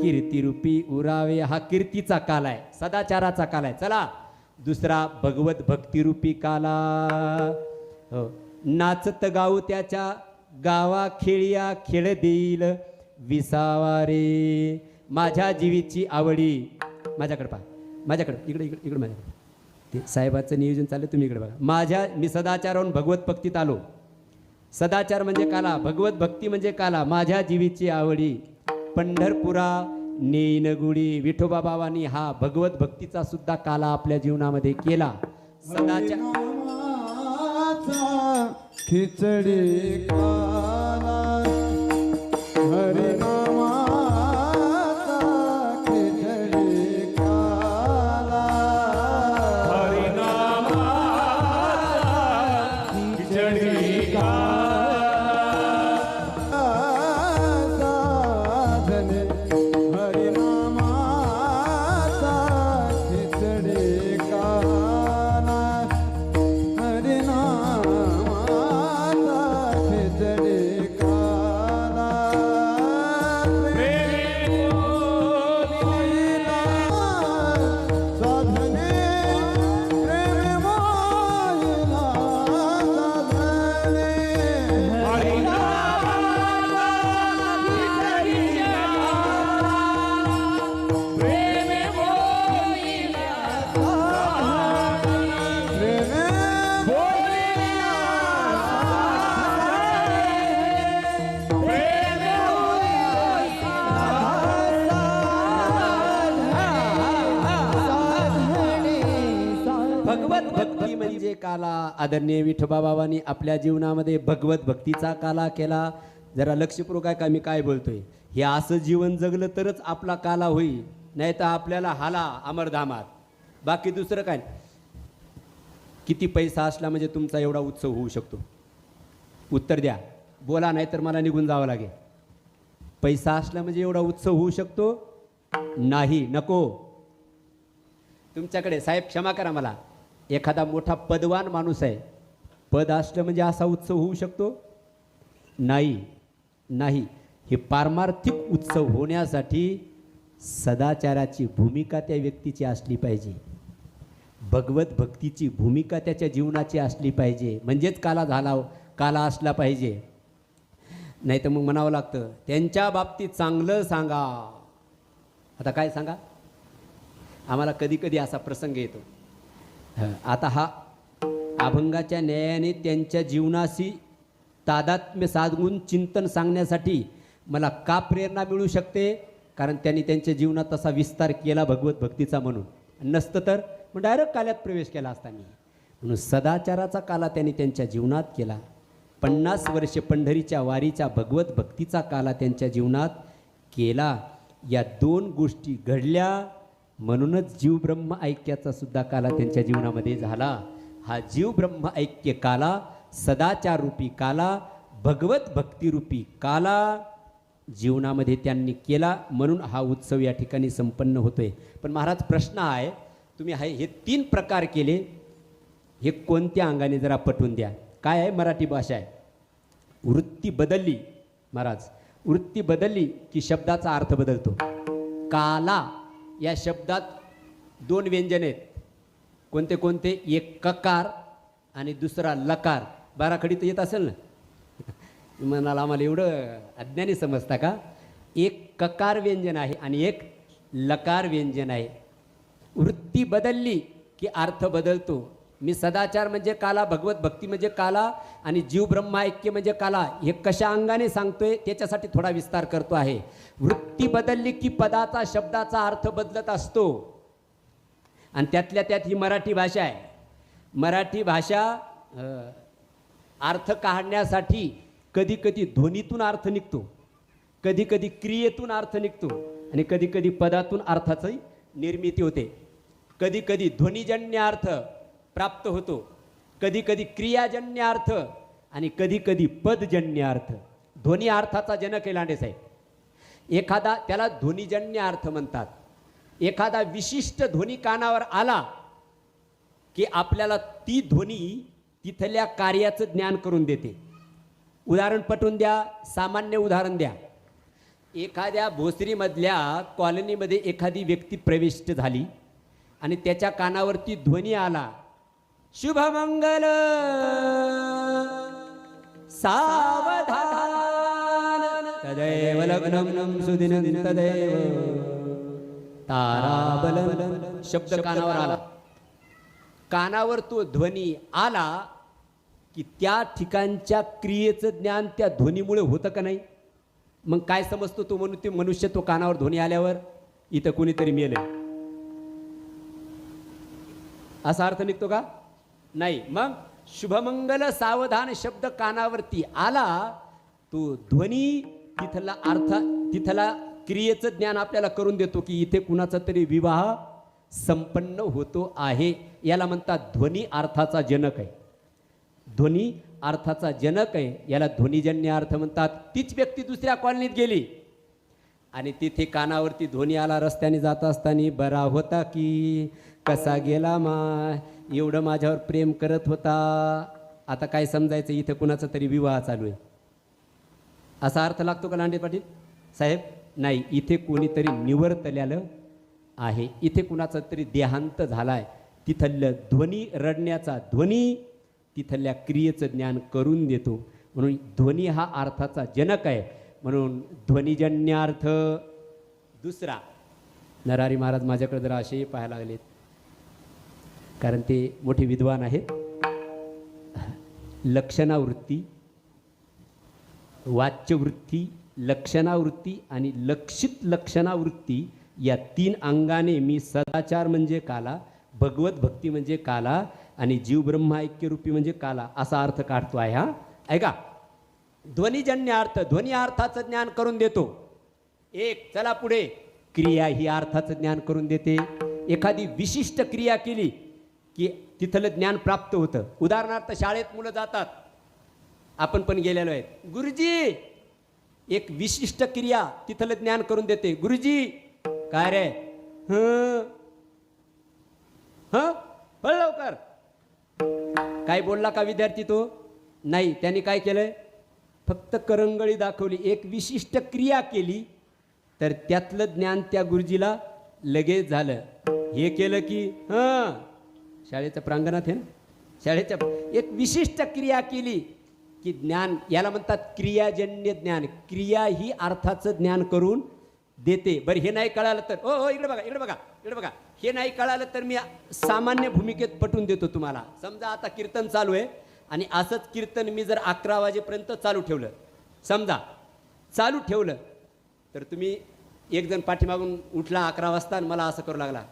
कीर्ती रूपी उरावे. हा कीर्तीचा काला आहे, सदाचाराचा काला आहे. चला दुसरा भगवत भक्ती रूपी काला. नाचत गाऊ त्याच्या गावा खेळिया खेळ देईल विसावा रे. माझ्या जीवीची आवडी. माझ्याकडे पहा, माझ्याकडे इकडे इकडे इकडे माझ्याकडे ते साहेबाचं नियोजन चाललं, तुम्ही इकडे बघा. मी सदाचारावरून भगवत भक्तीत आलो. सदाचार म्हणजे काला, भगवत भक्ती म्हणजे काला. माझ्या जीवीची आवडी पंढरपुरा नेईन गुडी. विठोबा बाबांनी हा भगवत भक्तीचा सुद्धा काला आपल्या जीवनामध्ये केला. सदाचार खिचडी काला हरिनामाचा खिचडी काला. खिचडी साधने हरिनामाचा खिचडी काला. भगवत भक्ती म्हणजे काला. आदरणीय विठोबा बाबांनी आपल्या जीवनामध्ये भगवत भक्तीचा काला केला. जरा लक्षपूर्वक आहे का मी काय बोलतोय. हे असं जीवन जगलं तरच आपला काला होईल, नाही तर आपल्याला हाला अमरधामात. बाकी दुसरं काय. किती पैसा असला म्हणजे तुमचा एवढा उत्सव होऊ शकतो. उत्तर द्या, बोला, नाही तर मला निघून जावं लागेल. पैसा असला म्हणजे एवढा उत्सव होऊ शकतो नाही, नको. तुमच्याकडे साहेब क्षमा करा मला, एखादा मोठा पदवान माणूस आहे, पद असलं म्हणजे असा उत्सव होऊ शकतो नाही. नाही, हे पारमार्थिक उत्सव होण्यासाठी सदाचाराची भूमिका त्या व्यक्तीची असली पाहिजे, भगवत भक्तीची भूमिका त्याच्या जीवनाची असली पाहिजे, म्हणजेच काला असला पाहिजे. नाही तर मग म्हणावं लागतं त्यांच्या बाबतीत चांगलं सांगा. आता काय सांगा, आम्हाला कधी कधी असा प्रसंग येतो. आता हा अभंगाच्या न्यायाने त्यांच्या जीवनाशी तादात्म्य साधून चिंतन सांगण्यासाठी मला का प्रेरणा मिळू शकते, कारण त्यांनी त्यांच्या जीवनात तसा विस्तार केला भगवत भक्तीचा. म्हणून नसतं तर मग डायरेक्ट काल्यात प्रवेश केला असता मी. म्हणून सदाचाराचा काला त्यांनी त्यांच्या जीवनात केला. 50 वर्षे पंढरीच्या वारीच्या भगवत भक्तीचा काला त्यांच्या जीवनात केला. या 2 गोष्टी घडल्या म्हणूनच जीव ब्रह्म ऐक्याचा सुद्धा काला त्यांच्या जीवनामध्ये झाला. हा जीव ब्रह्म ऐक्य काला, सदाचार रूपी काला, भगवत भक्तिरूपी काला जीवनामध्ये त्यांनी केला. म्हणून हा उत्सव या ठिकाणी संपन्न होतोय. पण महाराज प्रश्न आहे, तुम्ही हे 3 प्रकार केले, हे कोणत्या अंगाने जरा पटवून द्या. काय आहे, मराठी भाषा आहे. वृत्ती बदलली महाराज, वृत्ती बदलली की शब्दाचा अर्थ बदलतो. काला या शब्दात 2 व्यंजन आहेत. कोणते कोणते? एक ककार आणि दुसरा लकार. बाराखडी तर येत असेल ना. म्हणाला आम्हाला एवढं अज्ञानी समजता का? एक ककार व्यंजन आहे आणि एक लकार व्यंजन आहे. वृत्ती बदलली की अर्थ बदलतो. मी सदाचार म्हणजे काला, भगवत भक्ती म्हणजे काला आणि जीव ब्रह्म ऐक्य म्हणजे काला, हे कशा अंगाने सांगतोय त्याच्यासाठी थोडा विस्तार करतो आहे. वृत्ती बदलली की पदाचा शब्दाचा अर्थ बदलत असतो. आणि त्यातल्या त्यात ही मराठी भाषा आहे. मराठी भाषा अर्थ काढण्यासाठी कधी कधी ध्वनीतून अर्थ निघतो, कधी कधी क्रियेतून अर्थ निघतो आणि कधी कधी पदातून अर्थाची निर्मिती होते. कधी कधी ध्वनिजन्य अर्थ प्राप्त होतो, कधी कधी क्रियाजन्य अर्थ आणि कधी कधी पदजन्य अर्थ. ध्वनी अर्थाचा जनक आहे लांडे साहेब. एखादा त्याला ध्वनिजन्य अर्थ म्हणतात. एखादा विशिष्ट ध्वनी कानावर आला की आपल्याला ती ध्वनी तिथल्या कार्याचं ज्ञान करून देते. उदाहरण पटवून द्या, सामान्य उदाहरण द्या. एखाद्या भोसरीमधल्या कॉलनीमध्ये एखादी व्यक्ती प्रविष्ट झाली आणि त्याच्या कानावरती ध्वनी आला, शुभमंगल सावधान तदैव लग्नं सुदिनं तदैव ताराबलं. शब्द कानावर आला, कानावर तो ध्वनी आला की त्या ठिकाणच्या क्रियेचं ज्ञान त्या ध्वनीमुळे होतं का नाही? मग काय समजतो तो मनुष्य तो कानावर ध्वनी आल्यावर इथं कोणीतरी मेलं, असा अर्थ निघतो का? नाही. मग शुभमंगल सावधान शब्द कानावरती आला, तो ध्वनी तिथला अर्थ तिथला क्रियेचं ज्ञान आपल्याला करून देतो की इथे कुणाचा तरी विवाह संपन्न होतो आहे. याला म्हणतात ध्वनी अर्थाचा जनक आहे. ध्वनी अर्थाचा जनक आहे, याला ध्वनिजन्य अर्थ म्हणतात. तीच व्यक्ती दुसऱ्या कॉलनीत गेली आणि तिथे कानावरती ध्वनी आला, रस्त्याने जात असताना, बरा होता की कसा गेला एवढं माझ्यावर प्रेम करत होता. आता काय समजायचं, इथं कुणाचा तरी विवाह चालू आहे, असा अर्थ लागतो का लांडे पाटील साहेब? नाही. इथे कोणीतरी निवर्तलेलं आहे, इथे कुणाचा तरी देहांत झालाय. तिथलं ध्वनी, रडण्याचा ध्वनी तिथल्या क्रियेचं ज्ञान करून देतो. म्हणून ध्वनी हा अर्थाचा जनक आहे. म्हणून ध्वनिजन्य अर्थ. दुसरा, नरहरी महाराज माझ्याकडे जरा असेही पाहायला लागलेत, कारण ते मोठे विद्वान आहेत. लक्षणावृत्ती, वाच्यवृत्ती, लक्षणावृत्ती आणि लक्षित लक्षणावृत्ती या 3 अंगाने मी सदाचार म्हणजे काला, भगवत भक्ती म्हणजे काला आणि जीव ब्रह्म ऐक्यरूपी म्हणजे काला असा अर्थ काढतो आहे. हा ऐका, ध्वनिजन्य अर्थ, ध्वनी अर्थाचं ज्ञान करून देतो. एक, चला पुढे, क्रिया ही अर्थाचं ज्ञान करून देते. एखादी विशिष्ट क्रिया केली की तिथलं ज्ञान प्राप्त होतं. उदाहरणार्थ शाळेत मुलं जातात, आपण पण गेलेलो आहेत. गुरुजी, एक विशिष्ट क्रिया तिथलं ज्ञान करून देते. गुरुजी काय रे, पळ लवकर. काय बोलला का विद्यार्थी तो? नाही. त्यांनी काय केलंय? फक्त करंगळी दाखवली, एक विशिष्ट क्रिया केली तर त्यातलं ज्ञान त्या गुरुजीला लगेच झालं. हे केलं की हां शाळेच्या प्रांगणात आहे ना, शाळेच्या एक विशिष्ट क्रिया केली की ज्ञान, याला म्हणतात क्रियाजन्य ज्ञान. क्रिया ही अर्थाचं ज्ञान करून देते. बरं हे नाही कळालं तर ओ इकडे बघा, इकडे बघा, इकडे बघा, हे नाही कळालं तर मी सामान्य भूमिकेत पटवून देतो तुम्हाला. समजा आता कीर्तन चालू आहे आणि असंच कीर्तन मी जर 11 वाजेपर्यंत चालू ठेवलं, समजा चालू ठेवलं, तर तुम्ही एक जण पाठीमागून उठला 11 वाजता आणि मला असं करू लागला,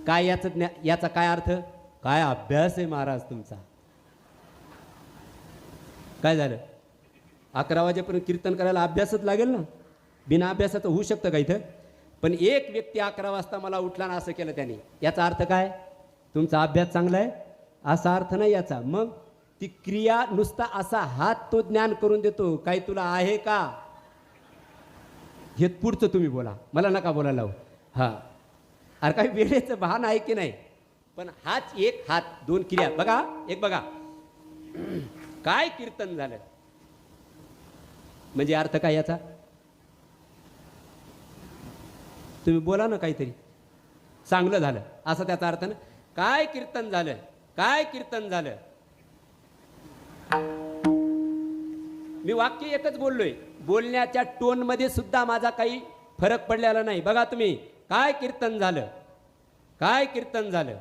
काय याचा काय अर्थ, काय अभ्यास आहे महाराज तुमचा. काय झालं, 11 वाजेपर्यंत कीर्तन करायला अभ्यासच लागेल ना, बिना अभ्यासाचं होऊ शकतं का इथं. पण एक व्यक्ती 11 वाजता मला उठला ना असं केलं त्याने, याचा अर्थ काय, तुमचा अभ्यास चांगला आहे असा अर्थ नाही याचा. मग ती क्रिया नुसता असा हात तो ज्ञान करून देतो, काही तुला आहे का, हे पुढचं तुम्ही बोला, मला नका बोलायला लावू. हां अरे काही वेळेचं भान आहे की नाही. पण हाच एक हात, दोन क्रिया बघा, एक बघा काय कीर्तन झालं म्हणजे अर्थ काय याचा, तुम्ही बोला ना काहीतरी, चांगलं झालं असं त्याचा अर्थ ना. काय कीर्तन झालं, काय कीर्तन झालं. मी वाक्य एकच बोललोय, बोलण्याच्या टोनमध्ये सुद्धा माझा काही फरक पडलेला नाही. बघा तुम्ही, काय कीर्तन झालं, काय कीर्तन झालं,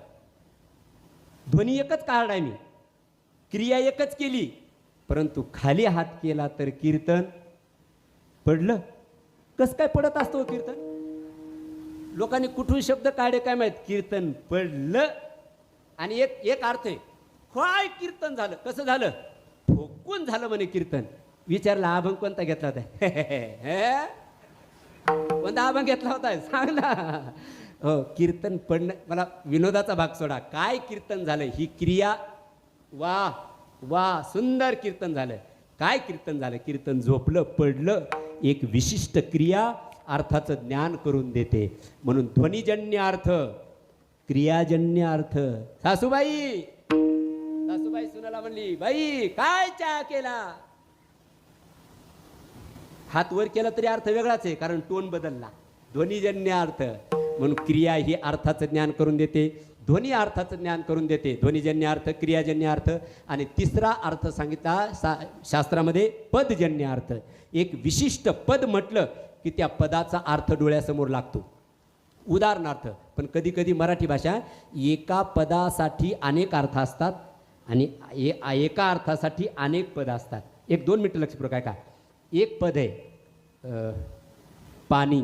ध्वनी एकच काढलाय मी, क्रिया एकच केली, परंतु खाली हात केला तर कीर्तन पडलं. कसं काय पडत असतो कीर्तन, लोकांनी कुठून शब्द काढे काय माहित, कीर्तन पडलं. आणि एक अर्थ आहे, काय कीर्तन झालं, कसं झालं, ठोकून झालं म्हणे कीर्तन. विचारला अभंग कोणता घेतला होता, कोणता अभंग घेतला होता सांग ना. हो कीर्तन पडणं, मला विनोदाचा भाग सोडा, काय कीर्तन झालं ही क्रिया, वा वा सुंदर कीर्तन झालं. काय कीर्तन झालं, कीर्तन झोपलं पडलं, एक विशिष्ट क्रिया अर्थाचं ज्ञान करून देते. म्हणून ध्वनिजन्य अर्थ, क्रियाजन्य अर्थ. सासूबाई सुनाला म्हणली, बाई काय चहा केला, हात वर केला तरी अर्थ वेगळाच आहे, कारण टोन बदलला. ध्वनिजन्य अर्थ, म्हणून क्रिया ही अर्थाचं ज्ञान करून देते, ध्वनी अर्थाचं ज्ञान करून देते. ध्वनिजन्य अर्थ, क्रियाजन्य अर्थ. आणि तिसरा अर्थ सांगितला शास्त्रामध्ये पदजन्य अर्थ. एक विशिष्ट पद म्हटलं की त्या पदाचा अर्थ डोळ्यासमोर लागतो. उदाहरणार्थ, पण कधी कधी मराठी भाषा एका पदासाठी अनेक अर्थ असतात आणि एका अर्थासाठी अनेक पद असतात. 1-2 मिनटं लक्ष पुरं. काय एक पद आहे पाणी,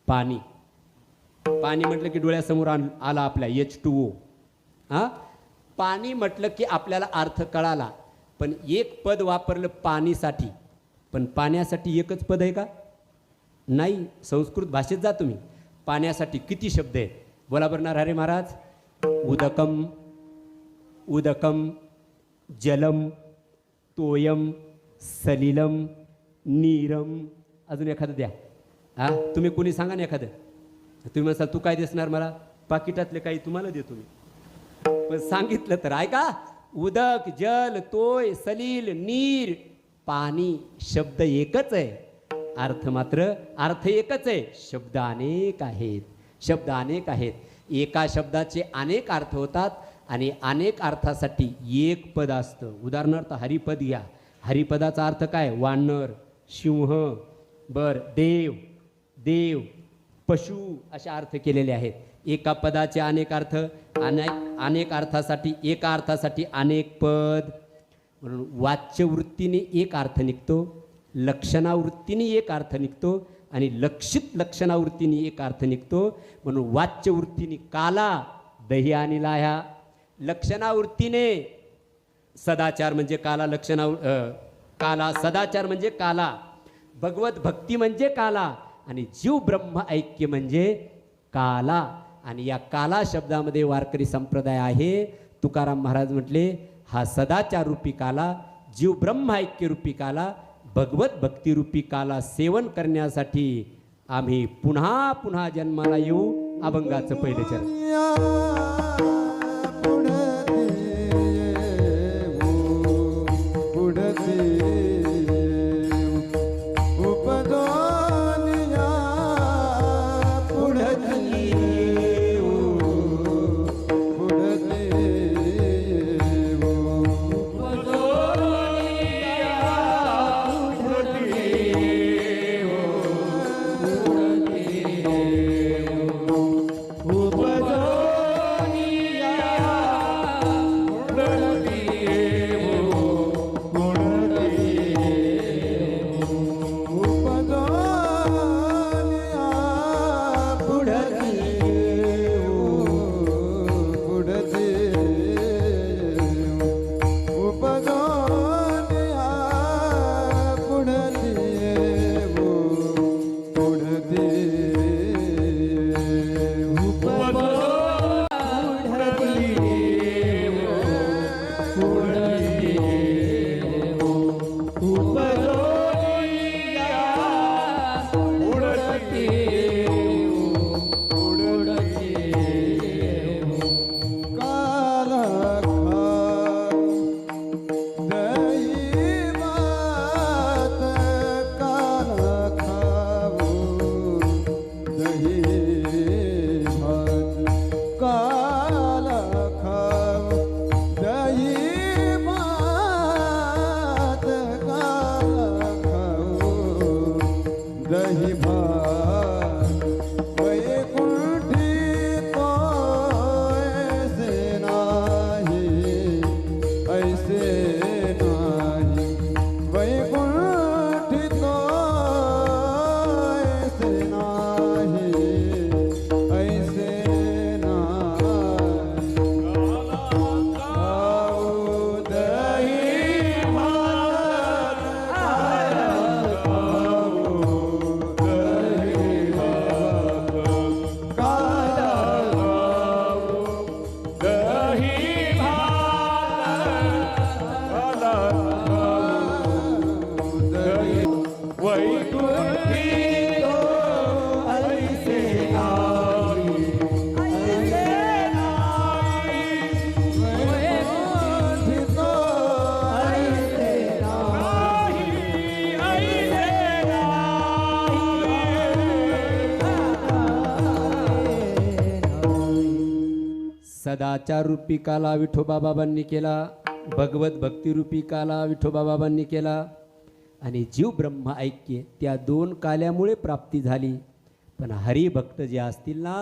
पाणी, पाणी म्हटलं की डोळ्यासमोर आला आपल्या H2O. हां पाणी म्हटलं की आपल्याला अर्थ कळाला. पण एक पद वापरलं पाणीसाठी, पण पाण्यासाठी एकच पद आहे का, नाही. संस्कृत भाषेत जा तुम्ही, पाण्यासाठी किती शब्द आहेत बोला बरं नरहरी महाराज. उदकम, उदकम, जलम, तोयम, सलिलम, नीरम, अजून एखादं द्या. हां तुम्ही कोणी सांगा ना एखादं. तुम्ही म्हणसाल तू काय दिसणार मला, पाकिटातले काही तुम्हाला देतो मी. पण सांगितलं तर ऐका, उदक, जल, तोय, सलील, नीर, पाणी, शब्द एकच आहे, अर्थ मात्र अर्थ एकच आहे. शब्द अनेक आहेत, शब्द अनेक आहेत. एका शब्दाचे अनेक अर्थ होतात आणि अनेक अर्थासाठी एक पद असतं. उदाहरणार्थ हरिपद घ्या, हरिपदाचा अर्थ काय, वानर, सिंह, बर, देव, देव, पशु असे अर्थ केलेले आहेत. एका पदाचे अनेक अर्थ, अनेक अर्थासाठी, एका अर्थासाठी अनेक पद. म्हणून वाच्यवृत्तीने एक अर्थ निघतो, लक्षणावृत्तीने एक अर्थ निघतो आणि लक्षित लक्षणावृत्तीने एक अर्थ निघतो. म्हणून वाच्यवृत्तीने काला, दही आणि लाह्या, लक्षणावृत्तीने सदाचार म्हणजे काला, काला सदाचार म्हणजे काला, भगवत भक्ती म्हणजे काला आणि जीव ब्रह्म ऐक्य म्हणजे काला. आणि या काला शब्दामध्ये वारकरी संप्रदाय आहे. तुकाराम महाराज म्हटले, हा सदाचार रूपी काला, जीव ब्रह्म ऐक्य रूपी काला, भगवत भक्ती रूपी काला सेवन करण्यासाठी आम्ही पुन्हा पुन्हा जन्माला येऊ. अभंगाचं पहिलं चरण. दही भात वैकुंठी तो ऐसे नाही वैकुंठी तो ऐसे नाही खाऊ दही भात वैकुंठी तो सदाचार रूपी काला विठोबा बाबांनी केला, भगवत भक्ती रूपी काला विठोबा बाबांनी केला आणि जीव ब्रह्म ऐक्य त्या दोन काल्यामुळे प्राप्ती झाली. पण हरिभक्त जे असतील ना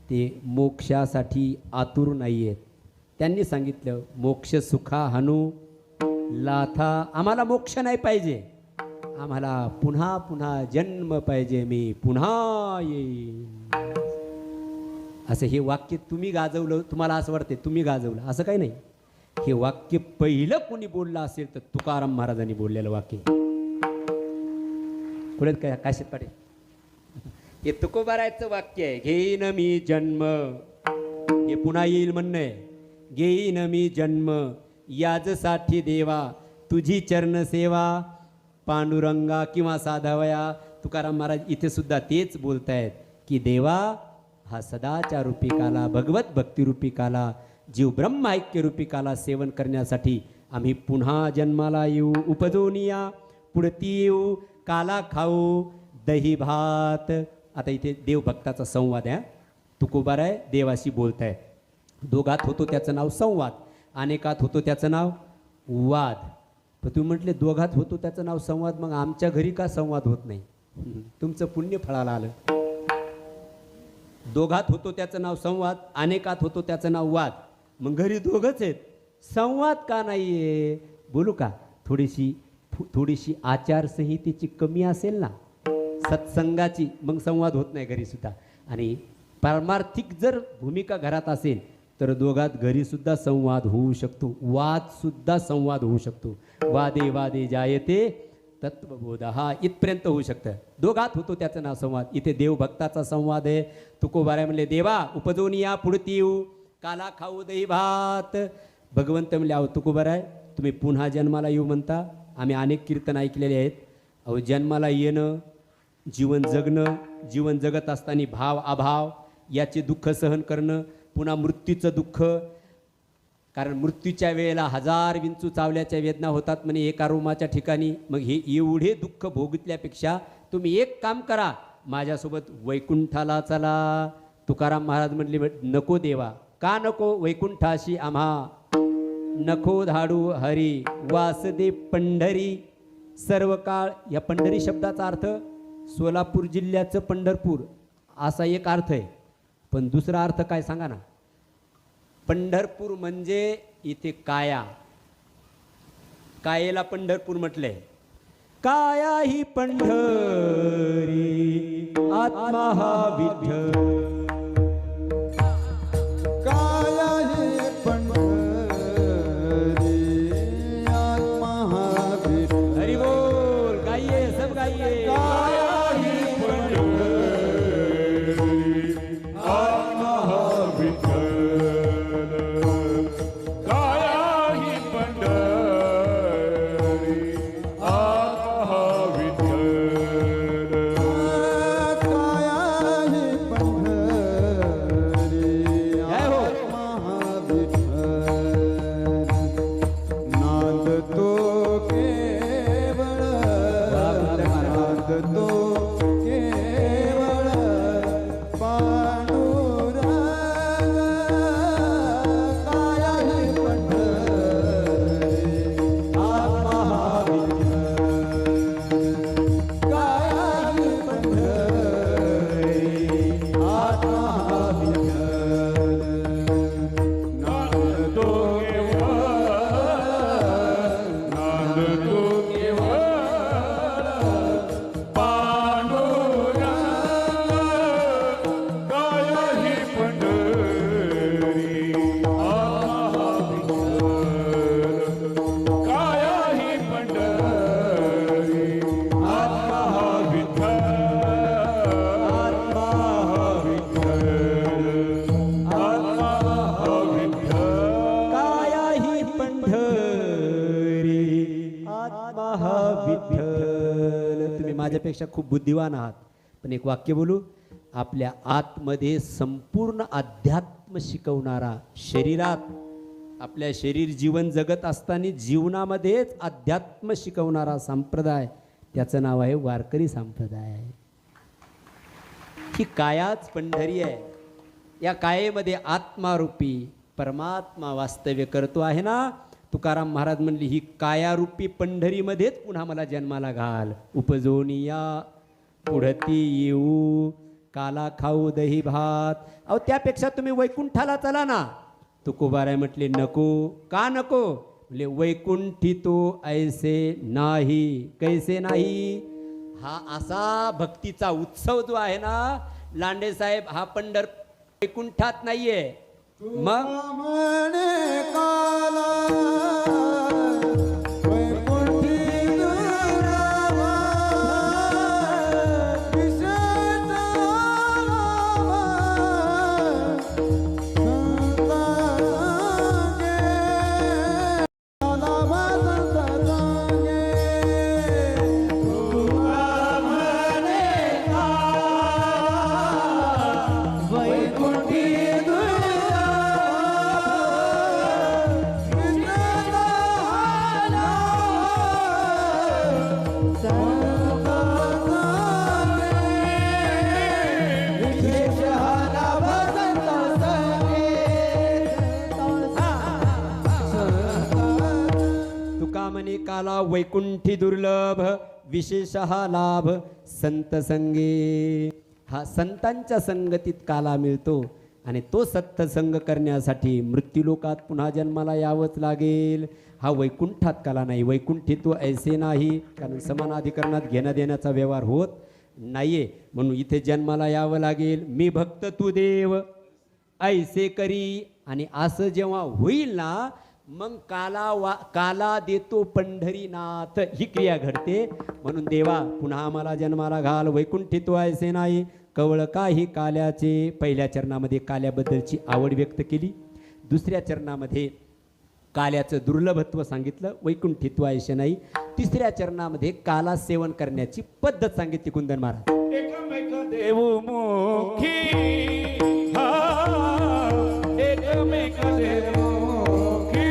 ते मोक्षासाठी आतुर नाही आहेत. त्यांनी सांगितलं मोक्ष सुखा हनु लाथा, आम्हाला मोक्ष नाही पाहिजे, आम्हाला पुन्हा पुन्हा जन्म पाहिजे, मी पुन्हा येईन. असं हे वाक्य तुम्ही गाजवलं, तुम्हाला असं वाटते तुम्ही गाजवलं, असं काही नाही. हे वाक्य पहिलं कोणी बोललं असेल तर तुकाराम महाराजांनी बोललेलं वाक्य. पुढे काय काशीत पाटील हे तुकोबारायचं वाक्य आहे. घेईन मी जन्म, हे पुन्हा येईल म्हणणं आहे. घेईन मी जन्म याजसाठी देवा, तुझी चरण सेवा पांडुरंगा किंवा साधावया. तुकाराम महाराज इथे सुद्धा तेच बोलतायत की देवा हा सदाचार रूपी काला, भगवत भक्ती रूपी काला, जीव ब्रह्म ऐक्य रूपी काला सेवन करण्यासाठी आम्ही पुन्हा जन्माला येऊ. उपजून या पुढती येऊ, काला खाऊ दही भात. आता इथे देवभक्ताचा संवाद आहे. तुकोबार आहे देवाशी बोलताय. दोघात होतो त्याचं नाव संवाद, अनेकात होतो त्याचं नाव वाद. पण तुम्ही म्हटले दोघात होतो त्याचं नाव संवाद, मग आमच्या घरी का संवाद होत नाही? तुमचं पुण्य फळाला आलं. दोघात होतो त्याचं नाव संवाद, अनेकात होतो त्याचं नाव वाद, मग घरी दोघंच आहेत, संवाद का नाही आहे? बोलू का? थोडीशी आचारसंहितेची कमी असेल ना सत्संगाची, मग संवाद होत नाही घरी सुद्धा. आणि पारमार्थिक जर भूमिका घरात असेल तर दोघात घरी सुद्धा संवाद होऊ शकतो, वाद सुद्धा संवाद होऊ शकतो. वादे वादे जायते तत्वबोध, हा इथपर्यंत होऊ शकतं. दोघात होतो त्याचं नाव संवाद. इथे देवभक्ताचा संवाद आहे. तुकोबाराय म्हणले देवा उपजून या पुढती येऊ, काला खाऊ दही भात. भगवंत म्हणले अहो तुकोबाराय तुम्ही पुन्हा जन्माला येऊ म्हणता, आम्ही अनेक कीर्तन ऐकलेले आहेत. अहो जन्माला येणं, जीवन जगणं, जीवन जगत असताना भाव अभाव याचे दुःख सहन करणं, पुन्हा मृत्यूचं दुःख, कारण मृत्यूच्या वेळेला 1000 विंचू चावल्याच्या वेदना होतात म्हणे एका रूमाच्या ठिकाणी. मग हे एवढे दुःख भोगतल्यापेक्षा तुम्ही एक काम करा, माझ्यासोबत वैकुंठाला चला. तुकाराम महाराज म्हणले नको देवा, का नको? वैकुंठाशी आम्हा नको धाडू हरी, वासदे पंढरी सर्व काळ. या पंढरी शब्दाचा अर्थ सोलापूर जिल्ह्याचं पंढरपूर असा एक अर्थ आहे. पण दुसरा अर्थ काय सांगा ना? पंढरपूर म्हणजे इथे काया, कायेला पंढरपूर म्हटलंय. काया ही पंढरी आत्मा हा विठ्ठल, काया हे पंढरी आत्मा हा विठ्ठल. हरी बोल. गाइए सब गाइए. काया ही पंढरी आत्मा हा विठ्ठल. काया ही पंढरी आत्मा विठ्ठल. काया ही पंढरी आत्मा हा विठ्ठल. नांदतो केवळ, नांदतो केवळ पांडुरंग. काया ही पंढरी आत्मा हा विठ्ठल. काया ही माझ्यापेक्षा खूप बुद्धिवान आहात, पण एक वाक्य बोलू. आपल्या आतमध्ये संपूर्ण अध्यात्म शिकवणारा, शरीरात आपल्या शरीर जीवन जगत असताना जीवनामध्येच अध्यात्म शिकवणारा संप्रदाय, त्याचं नाव आहे वारकरी संप्रदाय. ही कायाच पंढरी आहे. या कायेमध्ये आत्मारूपी परमात्मा वास्तव्य करतो आहे ना. तुकाराम महाराज म्हणली, ही कायारूपी पंढरीमध्येच पुन्हा मला जन्माला घाल. उपजोनी या पुढती येऊ, काला खाऊ दही भात. अहो त्यापेक्षा तुम्ही वैकुंठाला चला ना. तुकोबाराय म्हटले नको. का नको? म्हणजे वैकुंठी तो ऐसे नाही. कैसे नाही? हा असा भक्तीचा उत्सव जो आहे ना लांडे साहेब, हा वैकुंठात नाहीये. मग म्हणे काला वैकुंठी दुरावा, विशेष लाभा संता सांगे, लाभा संता सांगे. तुका म्हणे वैकुंठी तुका म्हणे काला वैकुंठी दुर्लभ, विशेषः लाभ संत संगे. हा संतांच्या संगतीत काला मिळतो आणि तो सत्संग करण्यासाठी मृत्यूलोकात पुन्हा जन्माला यावंच लागेल. हा वैकुंठात काला नाही. वैकुंठी तो ऐसे नाही, कारण समान अधिकरणात घेणं देण्याचा व्यवहार होत नाहीये. म्हणून इथे जन्माला यावं लागेल. मी भक्त तू देव ऐसे करी. आणि असं जेव्हा होईल ना, मग काला देतो पंढरीनाथ, ही क्रिया घडते. म्हणून देवा पुन्हा आम्हाला जन्माला घाल. वैकुंठी तो ऐसे नाही, कवळ काही काल्याचे. पहिल्या चरणामध्ये काल्याबद्दलची आवड व्यक्त केली. दुसऱ्या चरणामध्ये काल्याचं दुर्लभत्व सांगितलं, वैकुंठित्व ऐसे नाही. तिसऱ्या चरणामध्ये काला सेवन करण्याची पद्धत सांगितली कुंदन महाराज. एकमेक देवमुखी, हा एकमेक देवमुखी,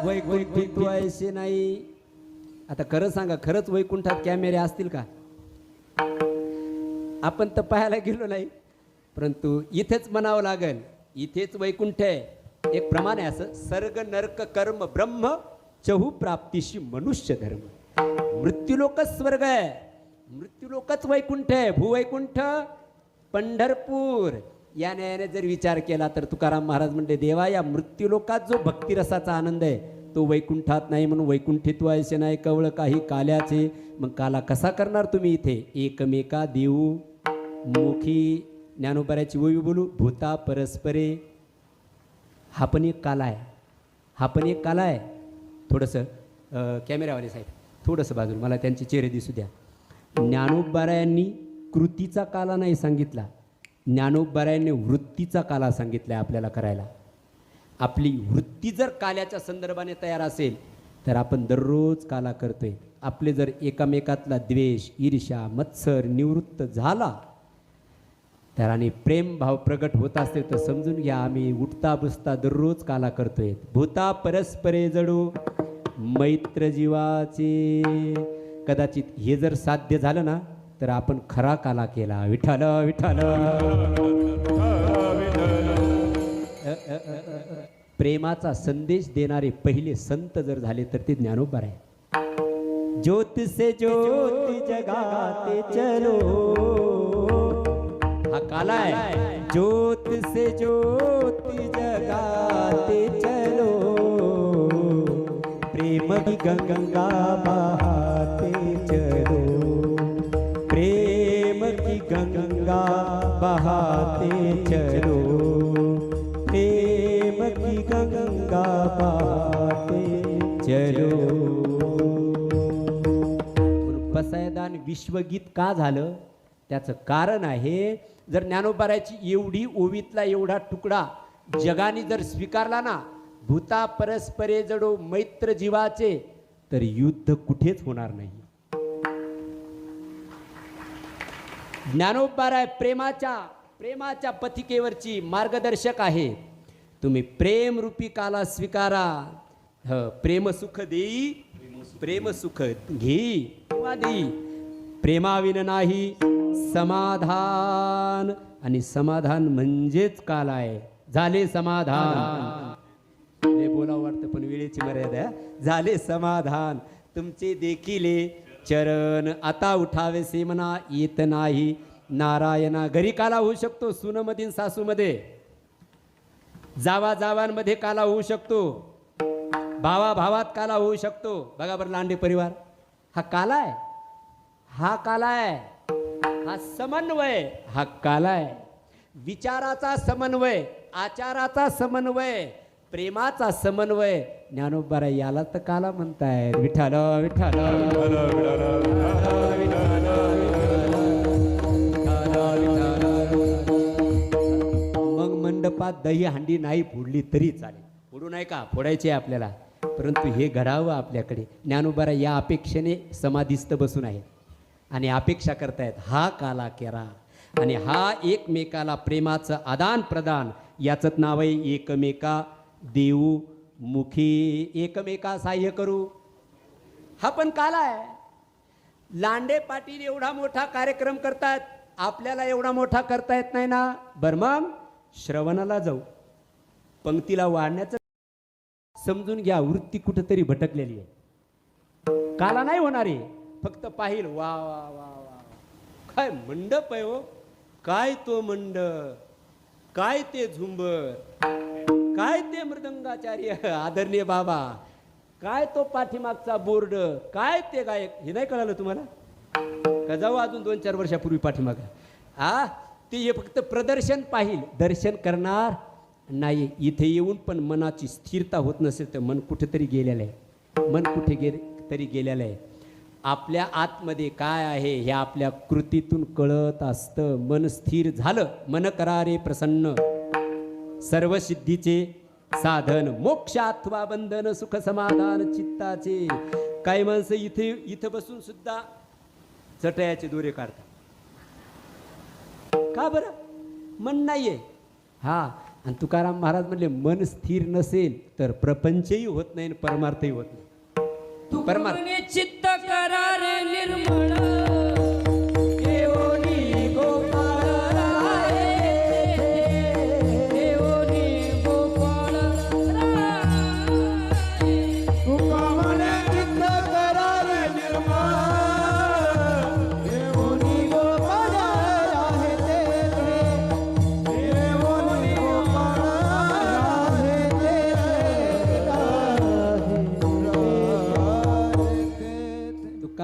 वैकुंठित्व ऐसे नाही. आता खरं सांगा, खरंच वैकुंठात कॅमेरे असतील का? आपण तर पाहायला गेलो नाही, परंतु इथेच म्हणावं लागेल, इथेच वैकुंठ आहे. एक प्रमाण आहे असं, सर्ग नरक कर्म ब्रह्म चहू प्राप्तीशी मनुष्य धर्म. मृत्यूलोकच स्वर्ग आहे, मृत्यूलोकच वैकुंठ आहे. भूवैकुंठ पंढरपूर. या न्यायाने जर विचार केला तर तुकाराम महाराज म्हणते, देवा या मृत्यूलोकात जो भक्तिरसाचा आनंद आहे तो वैकुंठात नाही. म्हणून वैकुंठित्व ऐसे नाही, कवळ काही काल्याचे. मग काला कसा करणार तुम्ही इथे? एकमेका देऊ मुखी. ज्ञानोबाऱ्याची ओवी बोलू, भूता परस्परे. हा पण एक काला आहे, हा पण एक काला आहे. थोडंसं कॅमेरावाले साहेब थोडंसं बाजूला, मला त्यांचे चेहरे दिसू द्या. ज्ञानोबारायांनी कृतीचा काला नाही सांगितला, ज्ञानोबारायांनी वृत्तीचा काला सांगितला आपल्याला करायला. आपली वृत्ती जर काल्याच्या संदर्भाने तयार असेल तर आपण दररोज काला करतोय. आपले जर एकामेकातला द्वेष, ईर्ष्या, मत्सर निवृत्त झाला तर आणि प्रेम भाव प्रगट होत असते तर समजून घ्या आम्ही उठता बसता दररोज काला करतोय. भूता परस्परे जडो मैत्र जीवाचे. कदाचित हे जर साध्य झालं ना तर आपण खरा काला केला. विठ्ठल विठ्ठल. प्रेमाचा संदेश देणारे पहिले संत जर झाले तर ते ज्ञानोबार आहे. ज्योत से ज्योति जगाते चलो, हा काला आहे. ज्योत से ज्योति जगाते चलो, प्रेम की गंगा बहाते चलो, प्रेम की गंगा बहाते चलो, प्रेम की गंगा बहाते चलो. पसायदान विश्वगीत का झालं त्याचं कारण आहे, जर ज्ञानोबाराची एवढी ओवीतला एवढा तुकडा जगाने जर स्वीकारला ना, भूता परस्परे जडो मैत्र जीवाचे, तर युद्ध कुठेच होणार नाही. ज्ञानोबाराय प्रेमाच्या पथिकेवरची मार्गदर्शक आहे. तुम्ही प्रेम रूपी काला स्वीकारा. प्रेम सुख देई, प्रेम सुख घेई किंवा देई. प्रेमाविन नाही समाधान, आणि समाधान म्हणजेच काला आहे. झाले समाधान. लय बोलावं वाटतं पण वेळेची मर्यादा. झाले समाधान तुमचे देखिले चरण, आता उठावेसे म्हणा येत नाही नारायणा. घरी काला होऊ शकतो, सुनमधील सासूमध्ये, जावा जावांमध्ये काला होऊ शकतो, भावा भावात काला होऊ शकतो. बघा बरं लांडे परिवार, हा काला आहे, हा काला आहे, हा समन्वय, हा काला आहे. विचाराचा समन्वय, आचाराचा समन्वय, प्रेमाचा समन्वय. ज्ञानोबारा याला तर काला म्हणताय. विठ्ठल विठ्ठल. मग मंडपात दही हांडी नाही फोडली तरी चालेल. फोडू नाही का, फोडायचे आपल्याला, परंतु हे घडावं आपल्याकडे. ज्ञानोबारा या अपेक्षेने समाधिस्थ बसून आहेत आणि अपेक्षा करतायत हा काला केरा. आणि हा एकमेकाला प्रेमाचं आदान प्रदान, याचंच नाव आहे एकमेका देऊ मुखी, एकमेका सहाय्य करू. हा पण काला आहे. लांडे पाटील एवढा मोठा कार्यक्रम करतात, आपल्याला एवढा मोठा करता येत नाही ना. बरं मग श्रवणाला जाऊ, पंक्तीला वाढण्याचं समजून घ्या. वृत्ती कुठंतरी भटकलेली आहे. काला नाही होणार आहे. फक्त पाहिल वा वा वा वा, काय मंडप आहे हो, काय तो मंडप, काय ते झुंबर, काय ते मृदंगाचार्य आदरणीय बाबा, काय तो पाठीमागचा बोर्ड, काय ते गायक. हे नाही कळालं तुम्हाला का? जाऊ अजून 2-4 वर्षापूर्वी पाठीमाग. ते हे फक्त प्रदर्शन पाहिल, दर्शन करणार नाही. इथे येऊन पण मनाची स्थिरता होत नसेल तर मन कुठेतरी गेलेलं आहे. मन कुठे तरी गेलेलं आहे. आपल्या आतमध्ये काय आहे हे आपल्या कृतीतून कळत असतं. मन स्थिर झालं, मन करारे प्रसन्न, सर्व सिद्धीचे साधन, मोक्ष अथवा बंधन, सुख समाधान चित्ताचे. काही माणसं इथं बसून सुद्धा चटयाचे दोरे काढतात. का बरं? मन नाहीये. हा, आणि तुकाराम महाराज म्हणले मन स्थिर नसेल तर प्रपंचही होत नाही, परमार्थही होत नाही. परमार्थ चित्त करारे निर्मळ,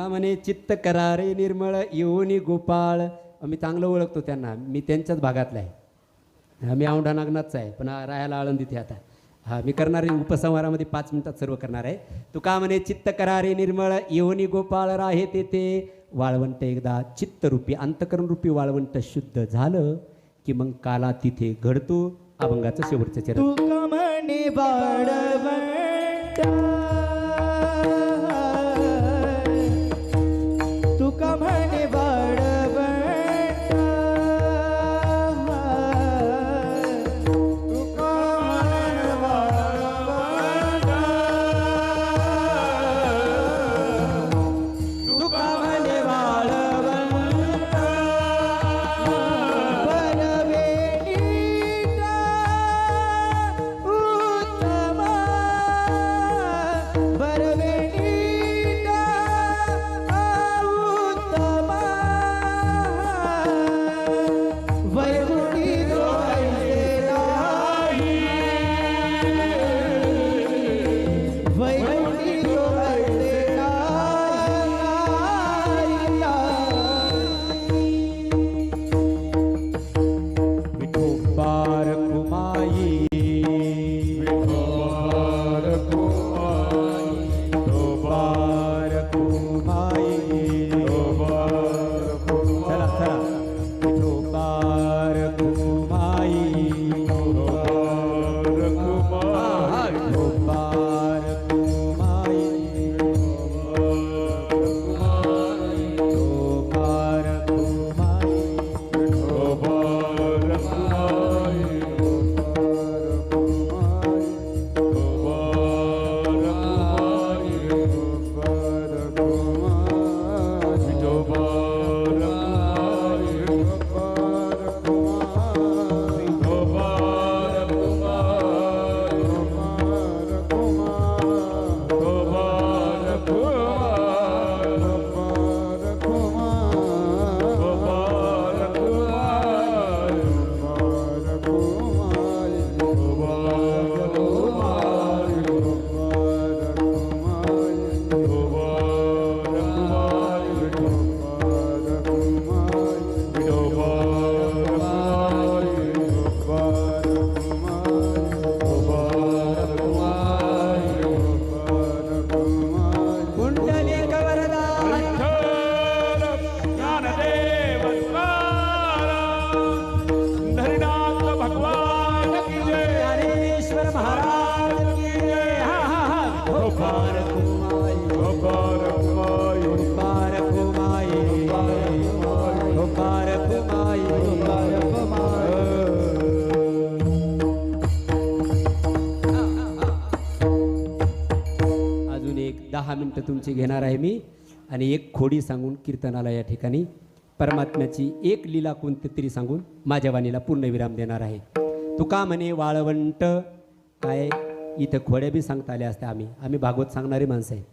म्हणे चित्त करारे निर्मळ येऊनी गोपाळ. मी चांगलं ओळखतो त्यांना, मी त्यांच्याच भागातला आहे. मी औंढा नागनाथचा आहे पण राहायला आळंदीत आता. हा मी करणार आहे उपसंहारामध्ये 5 मिनिटात सर्व करणार आहे. तुका म्हणे चित्त करारे निर्मळ येऊनी गोपाळ राहे तेथे वाळवंट एकदा चित्तरूपी अंतकरण रूपी वाळवंट शुद्ध झालं की मग काला तिथे घडतो. अभंगाचं शेवटचं चरण. तुका म्हणे वाळवंट तुका म्हणे वाळवंट तुका म्हणे वाळवंट तुका म्हणे वाळवंट परवेणीचा उत्तम परवेणीचा उत्तम वैकुंठी जोडले नाही वैकुंठी जोडले विठोबार कुमाई विठोबार कुमाई चला चला विठोबार कुमाई विठोबार कुमाई विठोबार कुमाई कुंडलिक वरदा ज्ञानदेव तुकाराम धरणात भगवान की जय. ज्ञानेश्वर महाराज की जय. हा हा हा विठोबार कुमाई विठोबार कुमाई विठोबार कुमाई अजून एक 10 मिनिटं तुमची घेणार आहे मी आणि एक खोडी सांगून कीर्तनाला या ठिकाणी परमात्म्याची एक लीला कोणती तरी सांगून माझ्या वाणीला पूर्णविराम देणार आहे. तुका म्हणे वाळवंट काय इथं खोड्या बी सांगता आल्या असत्या. आम्ही भागवत सांगणारी माणसं आहे,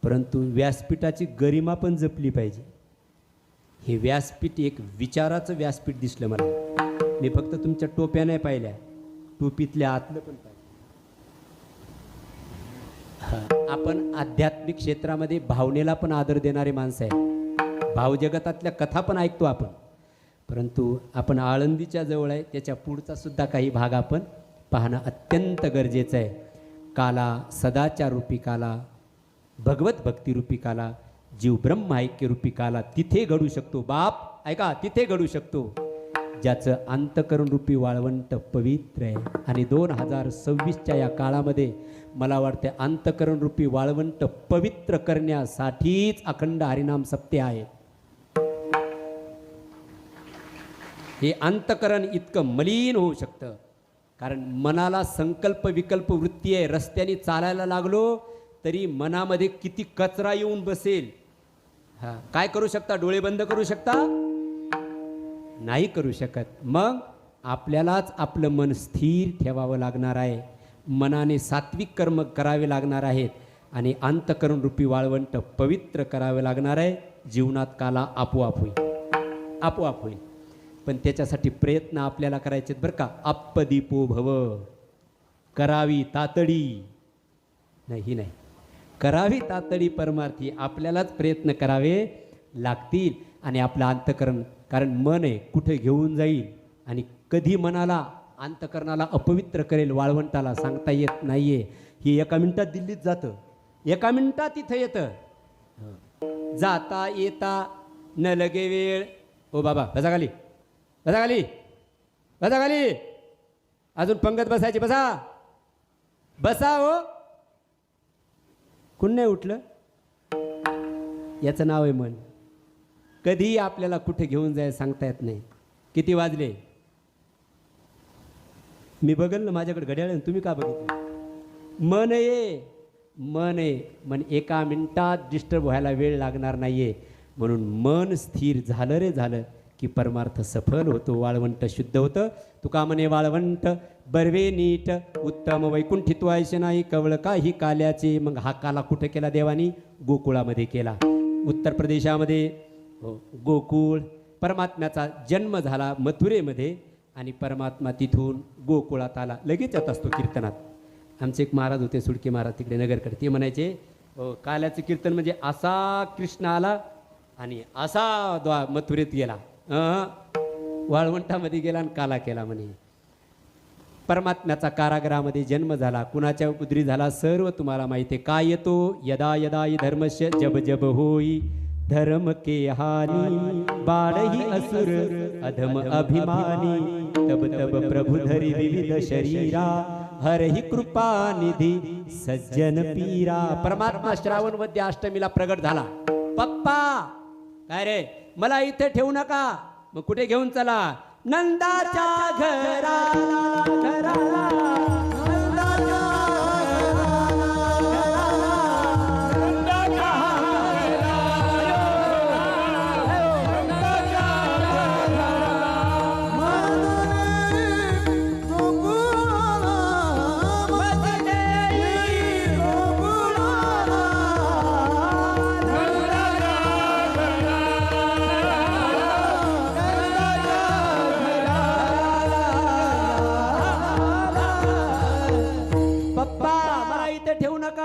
परंतु व्यासपीठाची गरिमा पण जपली पाहिजे. हे व्यासपीठ एक विचाराचं व्यासपीठ दिसलं मला. मी फक्त तुमच्या टोप्या नाही पाहिल्या, टोपीतल्या आतलं पण पाहिलं. आपण आध्यात्मिक क्षेत्रामध्ये भावनेला पण आदर देणारे माणसं आहे. भावजगतातल्या कथा पण ऐकतो आपण, परंतु आपण आळंदीच्या जवळ आहे त्याच्या पुढचा सुद्धा काही भाग आपण पाहणं अत्यंत गरजेचं आहे. काला सदाचार रूपी काला, भगवत भक्तिरूपी काला, जीव ब्रह्म ऐक्य रूपी काला तिथे घडू शकतो. बाप ऐका, तिथे घडू शकतो ज्याचं अंतकरण रूपी वाळवंट पवित्र आहे. आणि 2026च्या या काळामध्ये मला वाटते अंतकरण रूपी वाळवंट पवित्र करण्यासाठीच अखंड हरिनाम सप्ते आहे. हे अंतकरण इतकं मलिन होऊ शकतं कारण मनाला संकल्प विकल्प वृत्ती आहे. रस्त्याने चालायला लागलो तरी मनामध्ये किती कचरा येऊन बसेल. हा काय करू शकता? डोळे बंद करू शकता? नाही करू शकत. मग आपल्यालाच आपलं मन स्थिर ठेवावं लागणार आहे. मनाने सात्विक कर्म करावे लागणार आहेत आणि अंतकरण रूपी वाळवंट पवित्र करावे लागणार आहे. जीवनात काला आपोआप होईल, आपोआप होईल. पण त्याच्यासाठी प्रयत्न आपल्याला करायचे बरं का. अप्पदीपो भव, करावी तातडी नाही नाही, करावी तातडी परमार्थी. आपल्यालाच प्रयत्न करावे लागतील आणि आपलं अंतकरण, कारण मन आहे कुठे घेऊन जाईल आणि कधी मनाला अंतकरणाला अपवित्र करेल, वाळवंटाला सांगता येत नाहीये. हे एका मिनिटात दिल्लीत जातं, एका मिनिटात इथं येतं. जाता येता न लगे वेळ. ओ बाबा बसा खाली, बसा खाली, बसा खाली. अजून पंगत बसायची, बसा बसा. हो कोण नाही उठलं? याचं नाव आहे मन. कधीही आपल्याला कुठे घेऊन जायला सांगता येत नाही. किती वाजले? मी बघल ना, माझ्याकडे घड्याळ आहे, तुम्ही का बघितलं? मन आहे, मन आहे. मन एका मिनिटात डिस्टर्ब व्हायला वेळ लागणार नाहीये. म्हणून मन स्थिर झालं रे झालं की परमार्थ सफल होतो, वाळवंट शुद्ध होतं. तुका म्हणे वाळवंट बर्वे नीट, उत्तम वैकुंठित्व ऐसे नाही कवळ काही काल्याचे. मग हा काला कुठे केला देवानी? गोकुळामध्ये केला. उत्तर प्रदेशामध्ये गोकुळ. परमात्म्याचा जन्म झाला मथुरेमध्ये आणि परमात्मा तिथून गोकुळात आला. लगेच येत असतो कीर्तनात. आमचे एक महाराज होते, सुडके महाराज, तिकडे नगरकडे. ते म्हणायचे काल्याचं कीर्तन म्हणजे असा कृष्ण आला आणि असा मथुरेत गेला, वाळवंटामध्ये गेला आणि काला केला म्हणे. परमात्म्याचा कारागृहामध्ये जन्म झाला. कुणाच्या उदरी झाला सर्व तुम्हाला माहिती आहे. काय येतो? यदा यदा हि धर्मस्य जब जब होई धर्म के हानी, बाळही असुर अधम अभिमानी. तब तब प्रभु धरी विविध शरीरा, हरहि कृपा निधी सज्जन पीरा. परमात्मा श्रावण वद्य अष्टमीला प्रगट झाला. पप्पा काय रे, मला इथे ठेवू नका. मग कुठे घेऊन चला? नंदाच्या घराला, घराला, नंदाच्या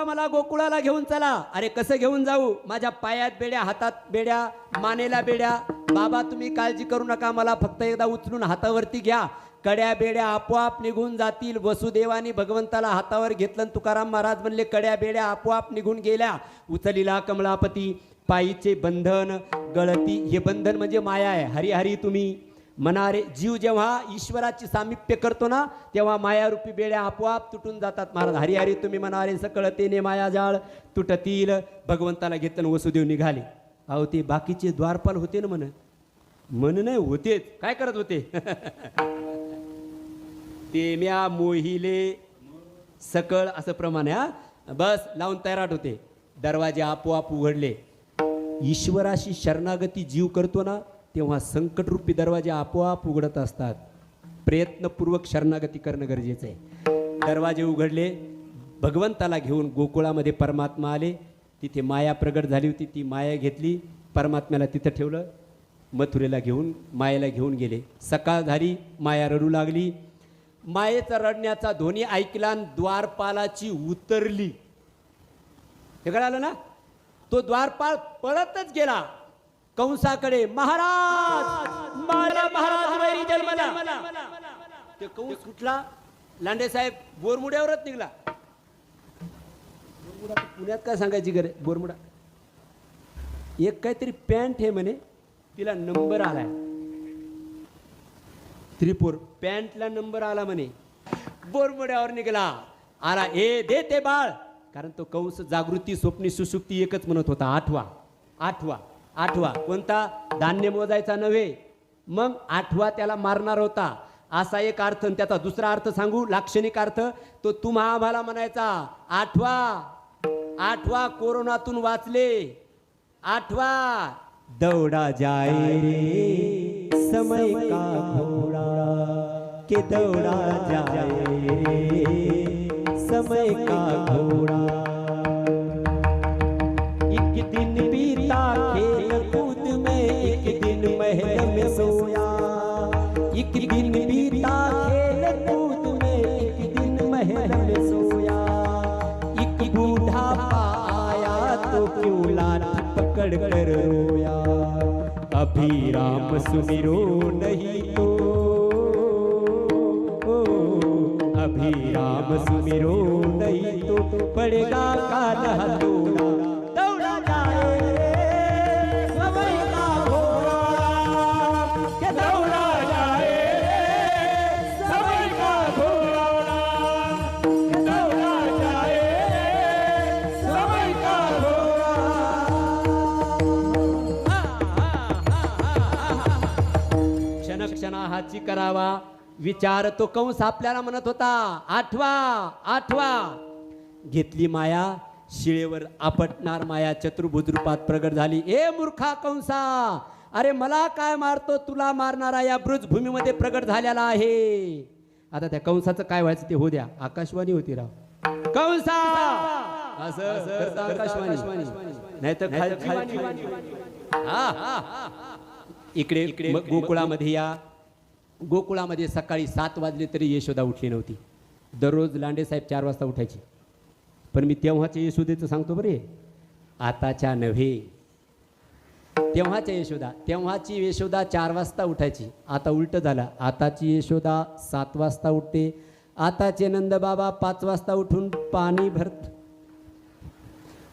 मला गोकुळाला घेऊन चला. अरे कसं घेऊन जाऊ? माझ्या पायात बेड्या, हातात बेड्या, मानेला बेड्या. बाबा तुम्ही काळजी करू नका, मला फक्त एकदा उचलून हातावरती घ्या. कड्या बेड्या आपोआप निघून जातील. वसुदेवानी भगवंताला हातावर घेतलं. तुकाराम महाराज म्हणले कड्या बेड्या आपोआप निघून गेल्या. उचलिला कमळापती. पायीचे बंधन गळती. हे बंधन म्हणजे माया आहे. हरी हरी तुम्ही मनारे. जीव जेव्हा ईश्वराची सामिप्य करतो ना, तेव्हा मायारूपी बेड्या आपोआप तुटून जातात. महाराज हरी हरी तुम्ही मनारे सकळतेने मायाजाळ तुटतील. भगवंताला घेतलं, वसुदेव निघाले. अहो ते बाकीचे द्वारपाल होते ना, मन नाही होतेच. काय करत होते? ते म्या मोहिले सकळ असं प्रमाणे बस लावून तैराट होते. दरवाजे आपोआप उघडले. ईश्वराशी शरणागती जीव करतो ना, तेव्हा संकटरूपी दरवाजे आपोआप उघडत असतात. प्रयत्नपूर्वक शरणागती करणं गरजेचं आहे. दरवाजे उघडले. भगवंताला घेऊन गोकुळामध्ये परमात्मा आले. तिथे माया प्रगट झाली होती. ती माया घेतली, परमात्म्याला तिथं ठेवलं. मथुरेला घेऊन मायेला घेऊन गेले. सकाळ झाली, माया रडू लागली. मायेचा रडण्याचा ध्वनी ऐकला आणि द्वारपालाची उतरली. हे कळालं ना? तो द्वारपाल पळतच गेला कंसाकडे. महाराज मला महाराज वैरी जन्मला. ते कंस कुठला? लांडे साहेब बोरमुड्यावरच निघला. बोरमुडा पुण्यात काय सांगायची गरज? बोरमुडा एक काहीतरी पॅन्ट आहे म्हणे, तिला नंबर आलाय 34. पॅन्टला नंबर आला म्हणे. बोरमुड्यावर निघाला. आला. ए दे ते बाळ. कारण तो कंस जागृती स्वप्नी सुसुप्ती एकच म्हणत होता. आठवा कोणता? धान्य मोजायचा नव्हे. मग आठवा त्याला मारणार होता, असा एक अर्थ. त्याचा दुसरा अर्थ सांगू, लाक्षणिक अर्थ. तो तुम्हा आम्हाला म्हणायचा. आठवा कोरोनातून वाचले. आठवा दौडा जाए रे समय का घोड़ा, के दौड़ा जाए रे समय का घोड़ा. एक दिन बीता खेल कूद में, एक दिन महल में सोया. एक दिन बीता खेल कूद में, एक दिन महल में सोया. एक बूढ़ापा आया तो क्यों लाठ पकड़ कर रोया. अभी राम सुमिरो नहीं तो अभी राम सुमिरो नहीं तो पड़ेगा काल हथौड़ा दौड़ा जाए समय का घोड़ा के दौड़ा जाए समय का घोड़ा दौड़ा जाए समय का क्षणाची करावा विचार तो कंस आपल्याला म्हणत होता. आठवा आठवा घेतली माया शिळेवर आपटणार माया चतुर्भुज रूपात प्रगट झाली. ए मूर्खा कंसा, अरे मला काय मारतो, तुला मारणारा या भूमीमध्ये प्रगट झालेला आहे. आता त्या कंसाचं काय व्हायचं ते हो द्या. आकाशवाणी होती राव. कंसा असं करता आकाशवाणी नाही तर इकडे इकडे गोकुळामध्ये या. गोकुळामध्ये सकाळी 7 वाजले तरी यशोदा उठली नव्हती. दररोज लांडे साहेब 4 वाजता उठायचे. पण मी तेव्हाच्या यशोदेचं सांगतो बरे, आताच्या नव्हे. तेव्हाची यशोदा 4 वाजता उठायची. आता उलट झालं. आताची यशोदा 7 वाजता उठते. आताचे नंदबाबा 5 वाजता उठून पाणी भरत.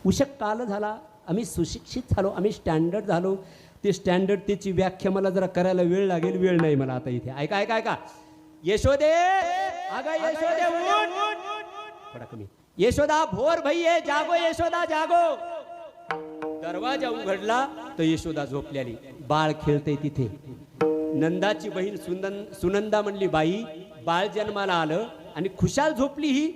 उशक काल झाला. आम्ही सुशिक्षित झालो, आम्ही स्टँडर्ड झालो. ते स्टँडर्ड त्याची व्याख्या मला जरा करायला वेळ लागेल. वेळ नाही मला आता इथे. ऐका ऐका ऐका. यशोदे, अगं यशोदे उठ. थोडा कमी. यशोदा भोर भैये जागो, यशोदा जागो. दरवाजा उघडला तर यशोदा झोपलेली. बाळ खेळते तिथे. नंदाची बहीण सुनंदा म्हणली, बाई बाळ जन्माला आलं आणि खुशाल झोपली ही.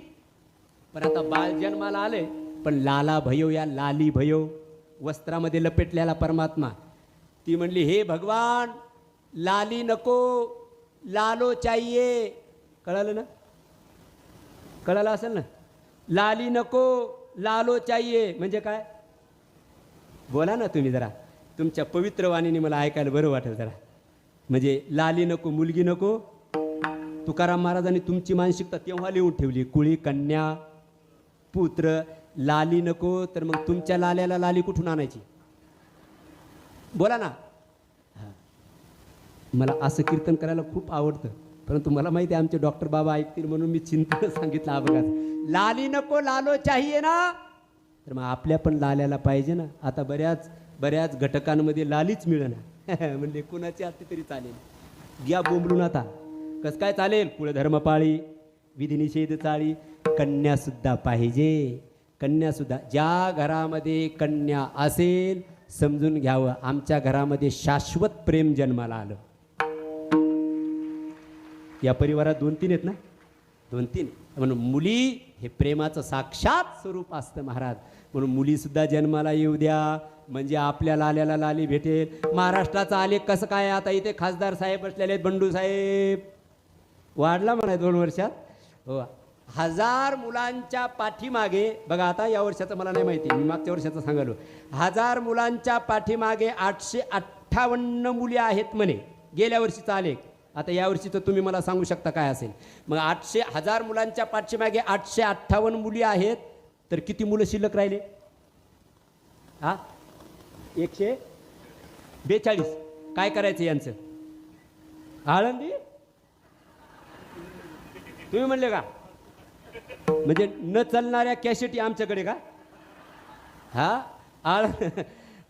पण आता बाळ जन्माला आले पण लाला भयो, या लाली भयो वस्त्रामध्ये लपेटलेला परमात्मा. ती म्हणली, हे भगवान लाली नको, लालो चाहिए. कळालं ना? कळालं असेल ना? लाली नको, लालो चाहिए म्हणजे काय? बोला ना तुम्ही जरा. तुमच्या पवित्र वाणीने मला ऐकायला बरं वाटेल जरा. म्हणजे लाली नको, मुलगी नको. तुकाराम महाराजांनी तुमची मानसिकता तेव्हा लिहून ठेवली. कुळी, कन्या, पुत्र. लाली नको तर मग तुमच्या लाल्याला लाली कुठून आणायची? बोला ना. मला असं कीर्तन करायला खूप आवडतं, परंतु मला माहिती आहे आमचे डॉक्टर बाबा ऐकतील म्हणून मी चिंतन सांगितलं. अपघात. लाली नको, लालो चाहिए ना. तर मग आपल्या पण लाल्याला पाहिजे ना. आता बऱ्याच घटकांमध्ये लालीच मिळेना. म्हणजे कुणाची असते तरी चालेल. घ्या बोंबलून. आता कसं काय चालेल? कुळधर्मपाळी, विधिनिषेध चाळी. कन्यासुद्धा पाहिजे. कन्यासुद्धा. ज्या घरामध्ये कन्या असेल समजून घ्यावं आमच्या घरामध्ये शाश्वत प्रेम जन्माला आलं. या परिवारात 2-3 आहेत ना? 2-3. म्हणून मुली हे प्रेमाचं साक्षात स्वरूप असतं महाराज. म्हणून मुलीसुद्धा जन्माला येऊ द्या म्हणजे आपल्या लाल्याला लाली भेटेल. महाराष्ट्राचा आलेख कसं काय? आता इथे खासदार साहेब बसलेले आहेत. बंडू साहेब वाढला म्हणा 2 वर्षात. हो. 1000 मुलांच्या पाठीमागे बघा. आता या वर्षाचं मला नाही माहिती, मी मागच्या वर्षाचं सांगालो. 1000 मुलांच्या पाठीमागे 858 मुली आहेत म्हणे गेल्या वर्षीचा आलेख. आता या वर्षीचं तुम्ही मला सांगू शकता काय असेल? मग 1000 मुलांच्या पाठीमागे 858 मुली आहेत तर किती मुलं शिल्लक राहिले? 142. काय करायचं यांचं? आळंदी तुम्ही म्हणले का? म्हणजे न चालणाऱ्या कॅसेटी आमच्याकडे का?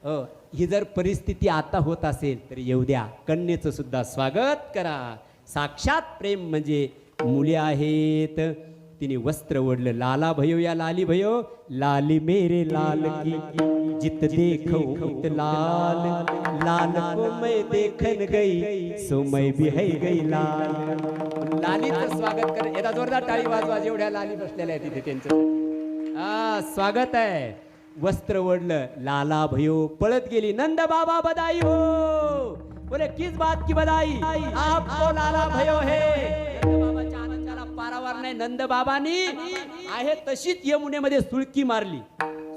हो. ही जर परिस्थिती आता होत असेल तर येऊ द्या. कन्येचं सुद्धा स्वागत करा. साक्षात प्रेम म्हणजे मुली आहेत. तिने वस्त्र ओढलं. लाला भयो या लाली भयो. लाली मेरे लाल की जित देखो उत लाल. लाल को मैं देखन गई सो मैं भी है गई लाल. लालीचं स्वागत कर. एकदा जोरदार टाळी वाजवा जेवढ्या लाली बसलेल्या आहेत तिथे त्यांचं स्वागत आहे. वस्त्र ओढलं. लाला भयो पळत गेली. नंद बाबा बधाई हो. बोले किस बात की बधाई? आपको लाला भयो है. बाबाच्या आनंदाला पारावार नाही. नंद बाबांनी आहे तशीच यमुनेमध्ये सुळकी मारली.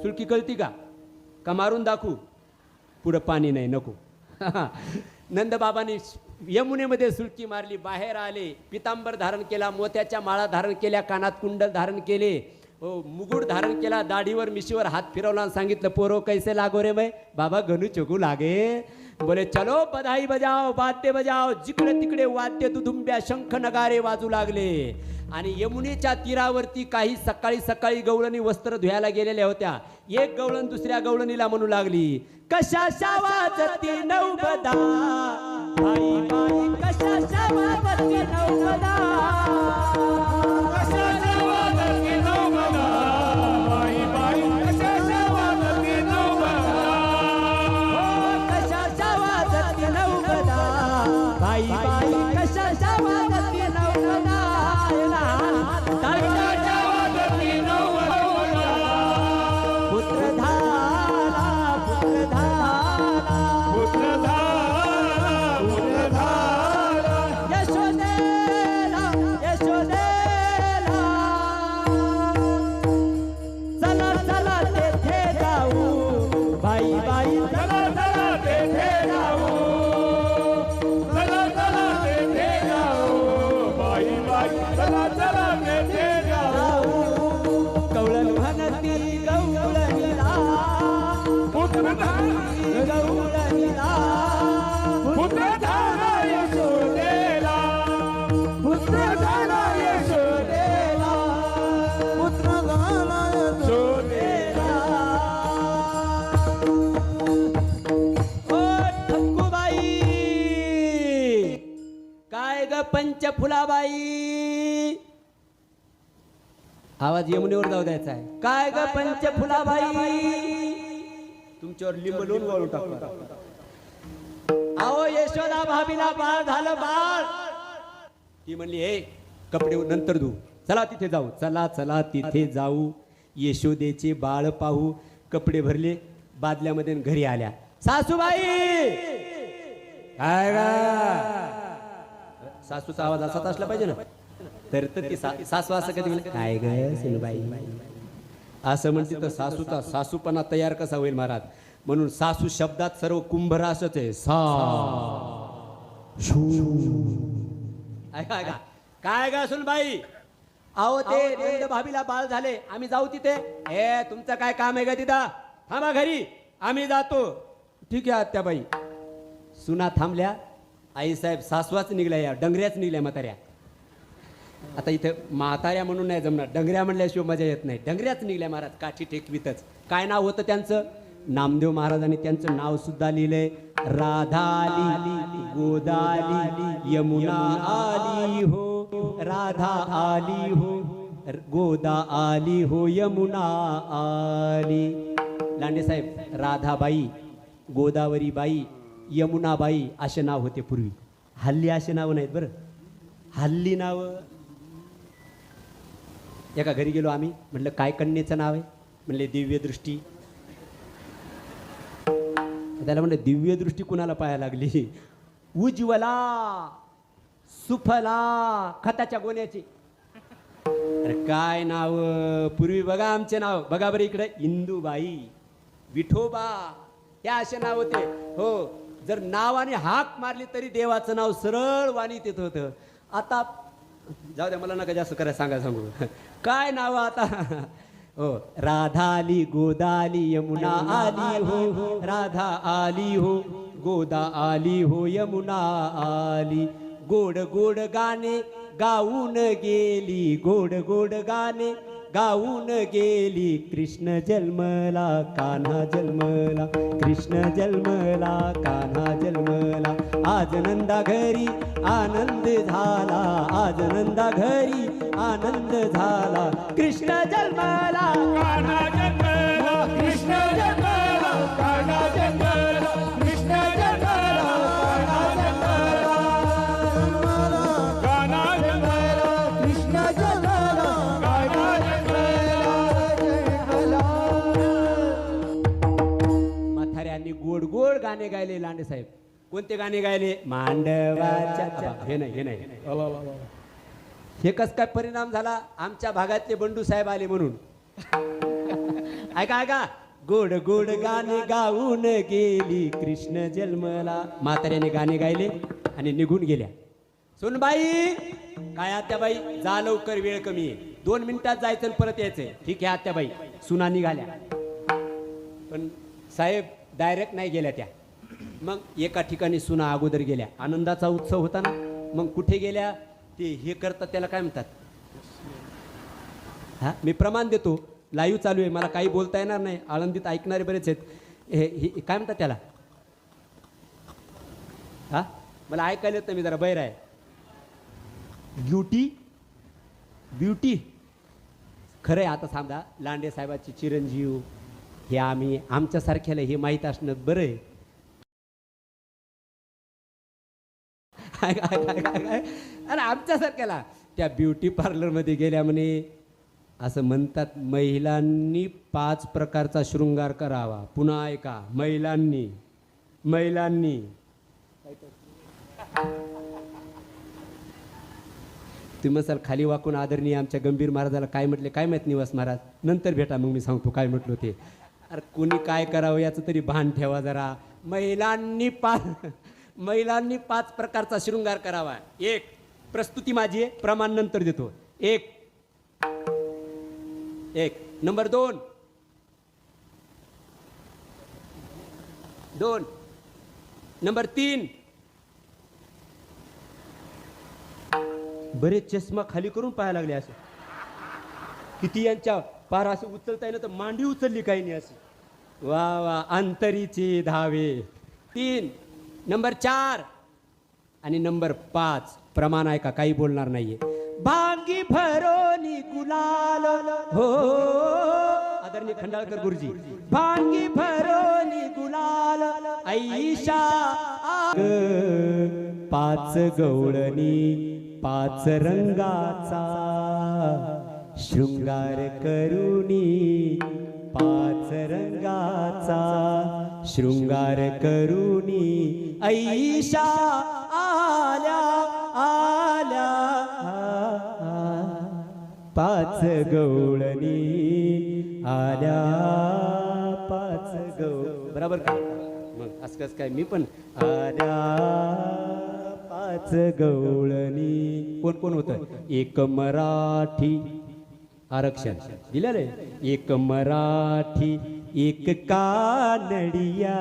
सुळकी कळती का मारून दाखवू? पुढं पाणी नाही, नको. नंद बाबांनी यमुनेमध्ये सुळकी मारली. बाहेर आले. पितांबर धारण केला. मोत्याच्या माळा धारण केल्या. कानात कुंडल धारण केले. मुकुट धारण केला. दाढीवर मिशीवर हात फिरवला. सांगितलं पोरो कैसे लागो रे मै? बाबा गणू चोगू लागे. बोले चलो बधाई बजाओ, वाद्य बजाओ. जिकडे तिकडे वाद्य दुदुंब्या शंख नगारे वाजू लागले. आणि यमुनेच्या तीरावरती काही सकाळी सकाळी गवळणी वस्त्र धुवायला गेलेल्या होत्या. एक गवळण दुसऱ्या गवळणीला म्हणू लागली, कशाच्या वाजती नवबदा बाई बाई, कशाच्या वाजती नवबदा, कशाच्या वाजती नवबदा, बाई बाई कशाच्या वाजती नवबदा, कशाच्या वाजती नवबदा बाई बाई, कशाच्या वाजती नवबदा, कशाच्या वाजती नवबदा, पुत्र धारा पुत्र धारा पुत्रधारा पुत्रधारा, यशोदेला यशोदेला, चला चला तेथे जाऊ बाई बाई, चला चला तेथे जाऊ, चला चला तेथे जाऊ, बाई बाई चला चला तेथे जाऊ, कवळण म्हणती गवळणीला, पुत्रधारा गवळणीला, पुत्रधारा यशोदेला, पुत्रधारा यशोदेला, पुत्र गानाय यशोदेला. ओ ठक्कूबाई, काय ग पंचफुलाबाई, आवाज यमुनेवर जाऊ द्यायचा आहे. काय ग पंचफुलाबाई, तुमच्यावर लिंब लोण वाळून टाकतो. अहो यशोदा भाभीला बाळ झालं बाळ. ती म्हणली हे कपडे नंतर धुऊ, चला तिथे जाऊ, चला चला तिथे जाऊ, यशोदेचे बाळ पाहू. कपडे भरले बादल्यामध्ये आणि घरी आल्या. सासूबाई, काय गा, सासूचा आवाज असाच असला पाहिजे ना, तर ती सासू असं कधी म्हणते, काय ग सुनबाई असं म्हणते, तर सासूचा सासूपणा तयार कसा होईल महाराज. म्हणून सासू शब्दात सर्व कुंभरा असंच आहे. सा शू, ऐका ऐका, काय ग सुनबाई, अहो ते नंद भाभीला बाळ झाले, आम्ही जाऊ तिथे. हे तुमचं काय काम आहे का तिथं, थांबा घरी, आम्ही जातो. ठीक आहे आत्याबाई. सुना थांबल्या. आईसाहेब सासवाच निघल्या, या डंगऱ्याच निघल्या म्हाताऱ्या. आता इथं म्हाताऱ्या म्हणून नाही जमणार, डंगऱ्या म्हणल्याशिवाय मजा येत नाही. डंगऱ्याच निघल्या महाराज, काठी टेकवीतच. काय नाव होतं त्यांचं, नामदेव महाराजांनी त्यांचं नाव सुद्धा लिहिलंय. राधा आली, गोदा आली, यमुना आली हो, राधा आली हो, गोदा आली हो, यमुना आली. लांडे साहेब, राधाबाई, गोदावरीबाई, यमुनाबाई असे नाव होते पूर्वी. हल्ली असे नाव नाहीत बरं. हल्ली नाव, एका घरी गेलो आम्ही, म्हटलं काय कन्येचं नाव आहे, म्हणले दिव्य दृष्टी. त्याला म्हणलं दिव्य दृष्टी कुणाला पाहायला लागली, उज्ज्वला सुफला खताच्या गोण्याची. अरे काय नाव पूर्वी, बघा आमचे नाव, बघा बरं इकडे, इंदूबाई, विठोबा, या असे नाव होते. हो, जर नावाने हाक मारली तरी देवाचं नाव सरळ वाणीत येत होतं. आता जाऊ द्या, मला नका जास्त करायला सांगू. काय नाव आता, हो, राधा आली, गोदा आली, यमुना आली हो, राधा आली हो, गोदा आली हो, यमुना आली. गोड गोड गाणे गाऊन गेली, गोड गोड गाणे गाऊन गेली, कृष्ण जन्मला कान्हा जन्मला, कृष्ण जन्मला कान्हा जन्मला. आज नंदा घरी आनंद झाला, आज नंदा घरी आनंद झाला, कृष्ण जन्मला कान्हा जन्मला, कृष्ण जन्मला, कान्हा जन्मला, कृष्ण जन्मला, कान्हा जन्मला, कान्हा जन्मला, कृष्ण जन्मला, कान्हा जन्मला. म्हाताऱ्यांनी गोड गोड गाणे गायले. लांडे साहेब कोणते गाणे गायले, मांडवाच्या, हे नाही हे नाही, हे कस काय परिणाम झाला, आमच्या भागातले बंडू साहेब आले म्हणून. ऐका ऐका, गोड गोड गाणे गाऊन गेली, कृष्ण जन्मला. म्हाताऱ्याने गाणे गायले आणि निघून गेल्या. सुनबाई, काय आत्याबाई, जा लवकर, वेळ कमी आहे, 2 मिनिटात जायचं आणि परत यायचंय. ठीक आहे आत्याबाई. सुना निघाल्या, पण साहेब डायरेक्ट नाही गेल्या त्या. मग एका ठिकाणी सुना अगोदर गेल्या, आनंदाचा उत्सव होता ना. मग कुठे गेल्या, ते हे करतात त्याला काय म्हणतात, हा मी प्रमाण देतो. लाईव्ह चालू आहे, मला काही बोलता येणार नाही. आळंदीत ऐकणारे बरेच आहेत. हे काय म्हणतात त्याला? हा मला ऐकायला येत नाही, मी जरा बैर आहे. ब्युटी खरं आहे. आता समजा लांडे साहेबाचे चिरंजीव हे आम्ही आमच्यासारख्याला हे माहीत असणं बरं आहे. आणि आमच्यासारख्याला त्या ब्युटी पार्लरमध्ये गेल्या म्हणे असं म्हणतात, महिलांनी 5 प्रकारचा शृंगार करावा. पुन्हा ऐका, महिलांनी तुम्ही मसाल खाली वाकून आदरणीय आमच्या गंभीर महाराजाला काय म्हटले काय माहीत निवास महाराज, नंतर भेटा मग मी सांगतो काय म्हटलो ते. अरे कोणी काय करावं याचं तरी भान ठेवा जरा. महिलांनी 5 प्रकारचा शृंगार करावा. 1 प्रस्तुती माझी आहे, प्रमाण नंतर देतो. 1 नंबर 2 नंबर 3 बरेच चष्मा खाली करून पाहायला लागले असं. किती यांच्या पार असं उचलता येईल तर मांडी उचलली काही नाही असं. वा वा अंतरीचे धावे. 3 नंबर 4 आणि नंबर 5 प्रमाण आहे का, काही बोलणार नाहीये. भांगी भरोनी गुलाल हो आदरणीय खंडाळकर गुरुजी. भांगी भरोनी गुलाल ऐशा 5 गवळणी 5 रंगाचा शृंगार करुणी 5 रंगाचा शृंगार करुणी ऐशा आल्या 5 गवळणी आल्या 5 बरोबर का? मग असं कसं काय मी पण आल्या 5 गवळणी. कोण कोण होतं? 1 मराठी आरक्षण दिलेलं आहे. 1 मराठी 1 कानडिया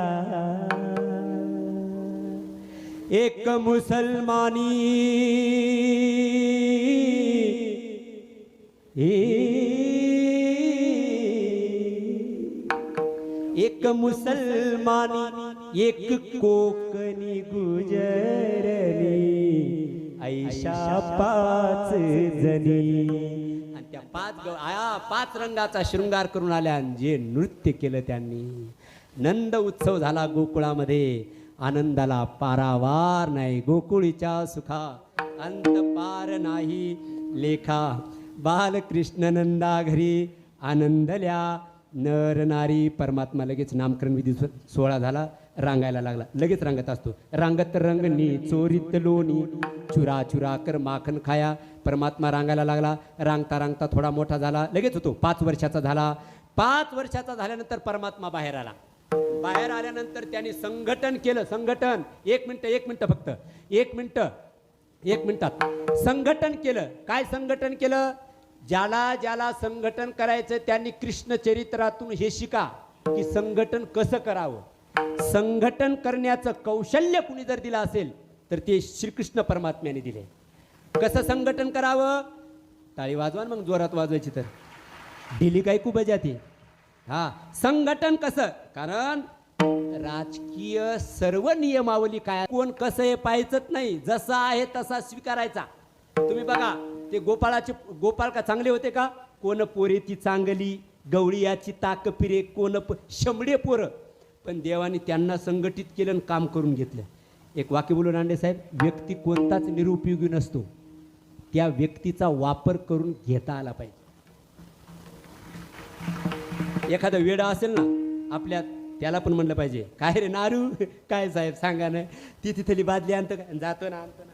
1 मुसलमानी 1 मुसलमानी 1 कोकणी गुजरनी ऐशा 5 जणी. आणि त्या 5 रंगाचा शृंगार करून आल्या. जे नृत्य केलं त्यांनी, नंद उत्सव झाला गोकुळामध्ये. आनंदाला पारावार नाही, गोकुळीच्या सुखा अंत पार नाही लेखा. बालकृष्ण नंदा घरी आनंदल्या नर नारी. परमात्मा लगेच नामकरण विधी सोहळा झाला, रांगायला लागला. लगेच रांगत असतो. रांगत रंगनी चोरीत लोणी चुरा चुरा कर माखन खाया. परमात्मा रांगायला लागला. रांगता रांगता थोडा मोठा झाला, लगेच होतो 5 वर्षाचा झाला. 5 वर्षाचा झाल्यानंतर परमात्मा बाहेर आला. बाहेर आल्यानंतर त्यांनी संघटन केलं. संघटन 1 मिनिट फक्त 1 मिनिटात संघटन केलं. काय संघटन केलं? ज्याला संघटन करायचं त्यांनी कृष्ण चरित्रातून हे शिका की संघटन कसं करावं. संघटन करण्याचं कौशल्य कुणी जर दिलं असेल तर ते श्रीकृष्ण परमात्म्याने दिले. कसं संघटन करावं? टाळी वाजवा मग जोरात वाजवायची तर दिली काय खूप जाते. हा संघटन कसं? कारण राजकीय सर्व नियमावली काय, कोण कसं हे पाहायचंच नाही, जसा आहे तसा स्वीकारायचा. तुम्ही बघा ते गोपाळ का चांगले होते का? कोण पोरे ती चांगली, गवळीयाची ताक फिरे, कोण शंभडे पोरं. पण देवाने त्यांना संघटित केलं आणि काम करून घेतलं. एक वाक्य बोलून लांडे साहेब, व्यक्ती कोणताच निरुपयोगी नसतो, त्या व्यक्तीचा वापर करून घेता आला पाहिजे. एखादा वेडा असेल ना आपल्यात, त्याला पण म्हणलं पाहिजे काय रे नारू, काय साहेब सांगा ना, ती तिथली बादली आणतं का, जातो ना आणतो ना.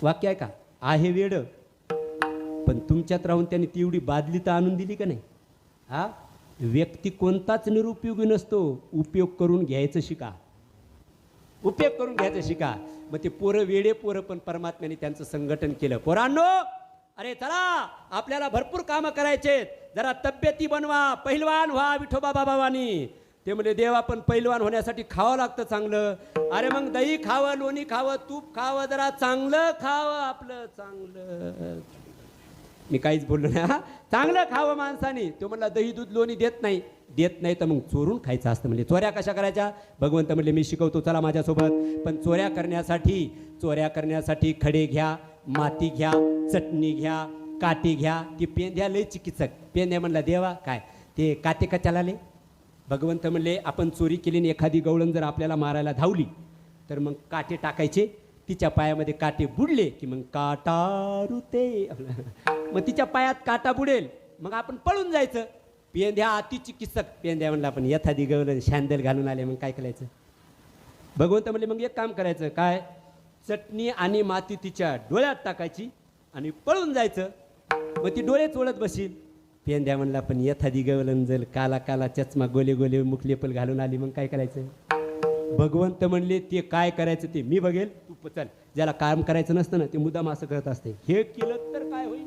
वाक्य आहे का? आहे वेड, पण तुमच्यात राहून त्यांनी तेवढी बादली तर आणून दिली का नाही. हा व्यक्ती कोणताच निरुपयोगी नसतो, उपयोग करून घ्यायचं शिका. उपयोग करून घ्यायचं शिका. मग ते पोरं वेडे पोरं, पण परमात्म्याने त्यांचं संघटन केलं. पोरांनो अरे चला आपल्याला भरपूर कामं करायचे, जरा तब्येती बनवा, पहिलवान व्हा विठोबा बाबावानी. ते म्हणजे देवा पण पैलवान होण्यासाठी खावं लागतं चांगलं. अरे मग दही खावं, लोणी खावं, तूप खावं, जरा चांगलं खावं आपलं चांगलं. मी काहीच बोललो नाही हा. चांगलं खावं माणसाने. तो म्हणला दही दूध लोणी देत नाही तर मग चोरून खायचं असतं. म्हणजे चोऱ्या कशा करायच्या भगवंत म्हणले मी शिकवतो चला माझ्यासोबत. पण चोऱ्या करण्यासाठी खडे घ्या, माती घ्या, चटणी घ्या, काठी घ्या. ती पेंद्या लय चिकित्सक. पेंद्या म्हणला देवा काय ते काटे कशाला आले. भगवंत म्हणले आपण चोरी केली आणि एखादी गवळण जर आपल्याला मारायला धावली तर मग काटे टाकायचे. तिच्या पायामध्ये काटे बुडले की मग काटा रुते. मग तिच्या पायात काटा बुडेल मग आपण पळून जायचं. पेंद्या अति चिकित्सक. पेंद्या म्हणला आपण एखादी गवळण शँदल घालून आले मग काय करायचं. भगवंत म्हणले मग एक काम करायचं काय चटणी आणि माती तिच्या डोळ्यात टाकायची आणि पळून जायचं. मग ती डोळे चोळत बसील. पेंद्या म्हणला पण एखादी गवळण जर काला काला चष्मा गोले गोले मुखलेपल घालून आली मग काय करायचं. भगवंत म्हणले ते काय करायचं ते मी बघेल तू चल. ज्याला काम करायचं नसतं ना ते मुद्दाम असं करत असते. हे केलं तर काय होईल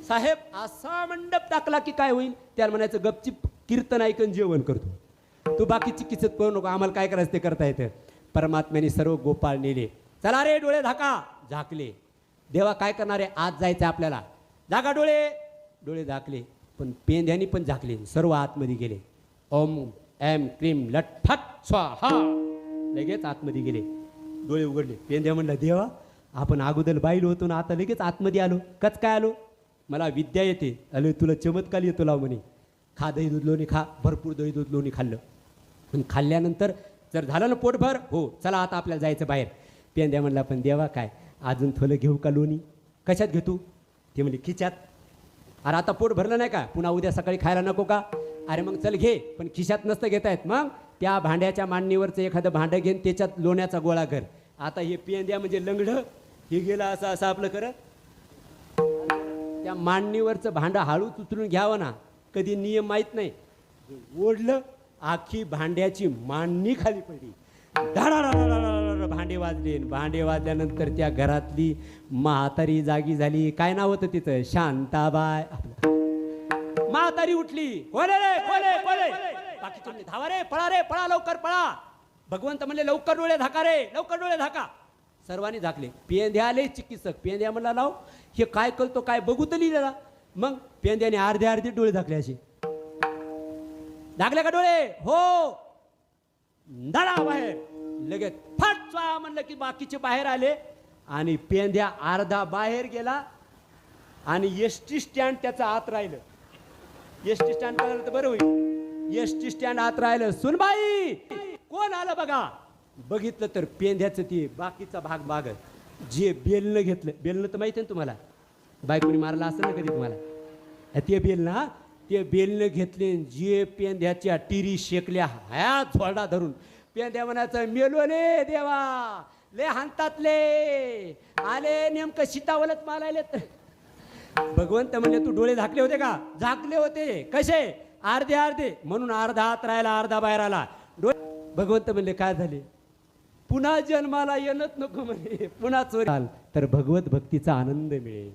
साहेब असा मंडप टाकला की काय होईल. त्याला म्हणायचं गपचिप कीर्तन ऐकून जेवण करतो. तू बाकीची किचत करू नको आम्हाला काय करायचं ते करता येतं. परमात्म्याने सर्व गोपाळ नेले. चला रे डोळे झाका. झाकले. देवा काय करणार आहे आज जायचं आपल्याला. झाका डोळे झाकले. पण पेंद्यानी पण झाकले. सर्व आतमध्ये गेले. ओम एम क्रीम लठ्ठट स्वाहा. लगेच आतमध्ये गेले. डोळे उघडले. पेंद्या म्हणला देवा आपण अगोदर बाईल होतो ना आता लगेच आतमध्ये आलो. कच काय आलो. मला विद्या येते. अरे तुला चमत्कार येतो लाव म्हणे. खा दही दूध लोणी खा. भरपूर दही दूध लोणी खाल्लं. पण खाल्ल्यानंतर जर झालं ना पोटभर हो चला आता आपल्याला जायचं बाहेर. पेंद्या म्हणला पण देवा काय अजून थोडं घेऊ का लोणी. कशात घेतो ते म्हणजे खिच्यात. अरे आता पोट भरलं नाही का पुन्हा उद्या सकाळी खायला नको का. अरे मग चल घे पण खिशात नसतं घेता येत. मग त्या भांड्याच्या मांडणीवरचं एखादं भांडं घेऊन त्याच्यात लोण्याचा गोळा कर. आता हे पेंद्या म्हणजे लंगडं हे गेलं असं आपलं करत. त्या मांडणीवरचं भांडं हळूच उचलून घ्यावं ना. कधी नियम माहीत नाही. ओढलं आखी भांड्याची मांडणी खाली पडली. धाडा भांडे वाजले. भांडे वाजल्यानंतर त्या घरातली म्हातारी जागी झाली. काय नाव होतं तिचं शांताबाई. म्हातारी उठली. कोले रे कोले कोले. बाकीचे धावा रे पळा लवकर पळा. भगवंत म्हणले लवकर डोळे झाका रे लवकर डोळे झाका. सर्वांनी झाकले. पेंद्या आले चिकित्सक. पेंद्या म्हणला लाव हे काय करतो काय बघू तर लिहिलेला. मग पेंद्याने अर्धे डोळे झाकले. असे झाकले का डोळे हो. धडा बाहेर. लगेच फट म्हणलं की बाकीचे बाहेर आले आणि पेंद्या अर्धा बाहेर गेला आणि एसटी स्टँड त्याचा आत राहिलं. एसटी स्टँड तर बरं होईल. एसटी स्टँड आत राहिलं. सुनबाई कोण आलं बघा. बघितलं तर पेंद्याचं ते बाकीचा भाग जे बेलनं घेतलं. बेलनं तर माहिती आहे ना तुम्हाला. बायकोनी मारला असेल ना कधी तुम्हाला. ते बेलनं ते बेलनं घेतले. जे पेंद्याच्या टिरी शेकल्या ह्या झोडा धरून. पेंद्या म्हणायचं मेलो ले देवा ले हांतातले आले नेमकं सीतावलत मारायले. भगवंत म्हणले तू डोळे झाकले होते का. झाकले होते. कसे अर्धे म्हणून अर्धा आत राहिला अर्धा बाहेर आला. भगवंत म्हणले काय झाले. पुन्हा जन्माला येणच नको म्हणे. पुन्हा चोरी तर भगवत भक्तीचा आनंद मिळेल.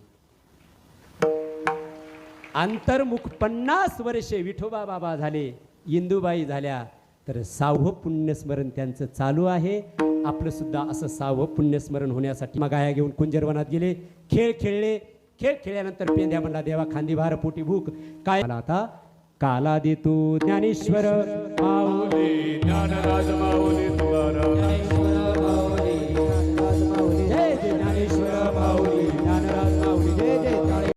अंतर्मुख 50 वर्षे विठोबा बाबा झाले. इंदुबाई झाल्या तर 6वं पुण्यस्मरण त्यांचं चालू आहे. आपलं सुद्धा असं 6वं पुण्यस्मरण होण्यासाठी मग गाया घेऊन कुंजरवनात गेले. खेळ खेळले. खेळ खेळल्यानंतर पेंद्या म्हणला देवा खांदी भार पोटी भूक काय. आता काला देतो ज्ञानेश्वर माऊली ज्ञानराज माऊली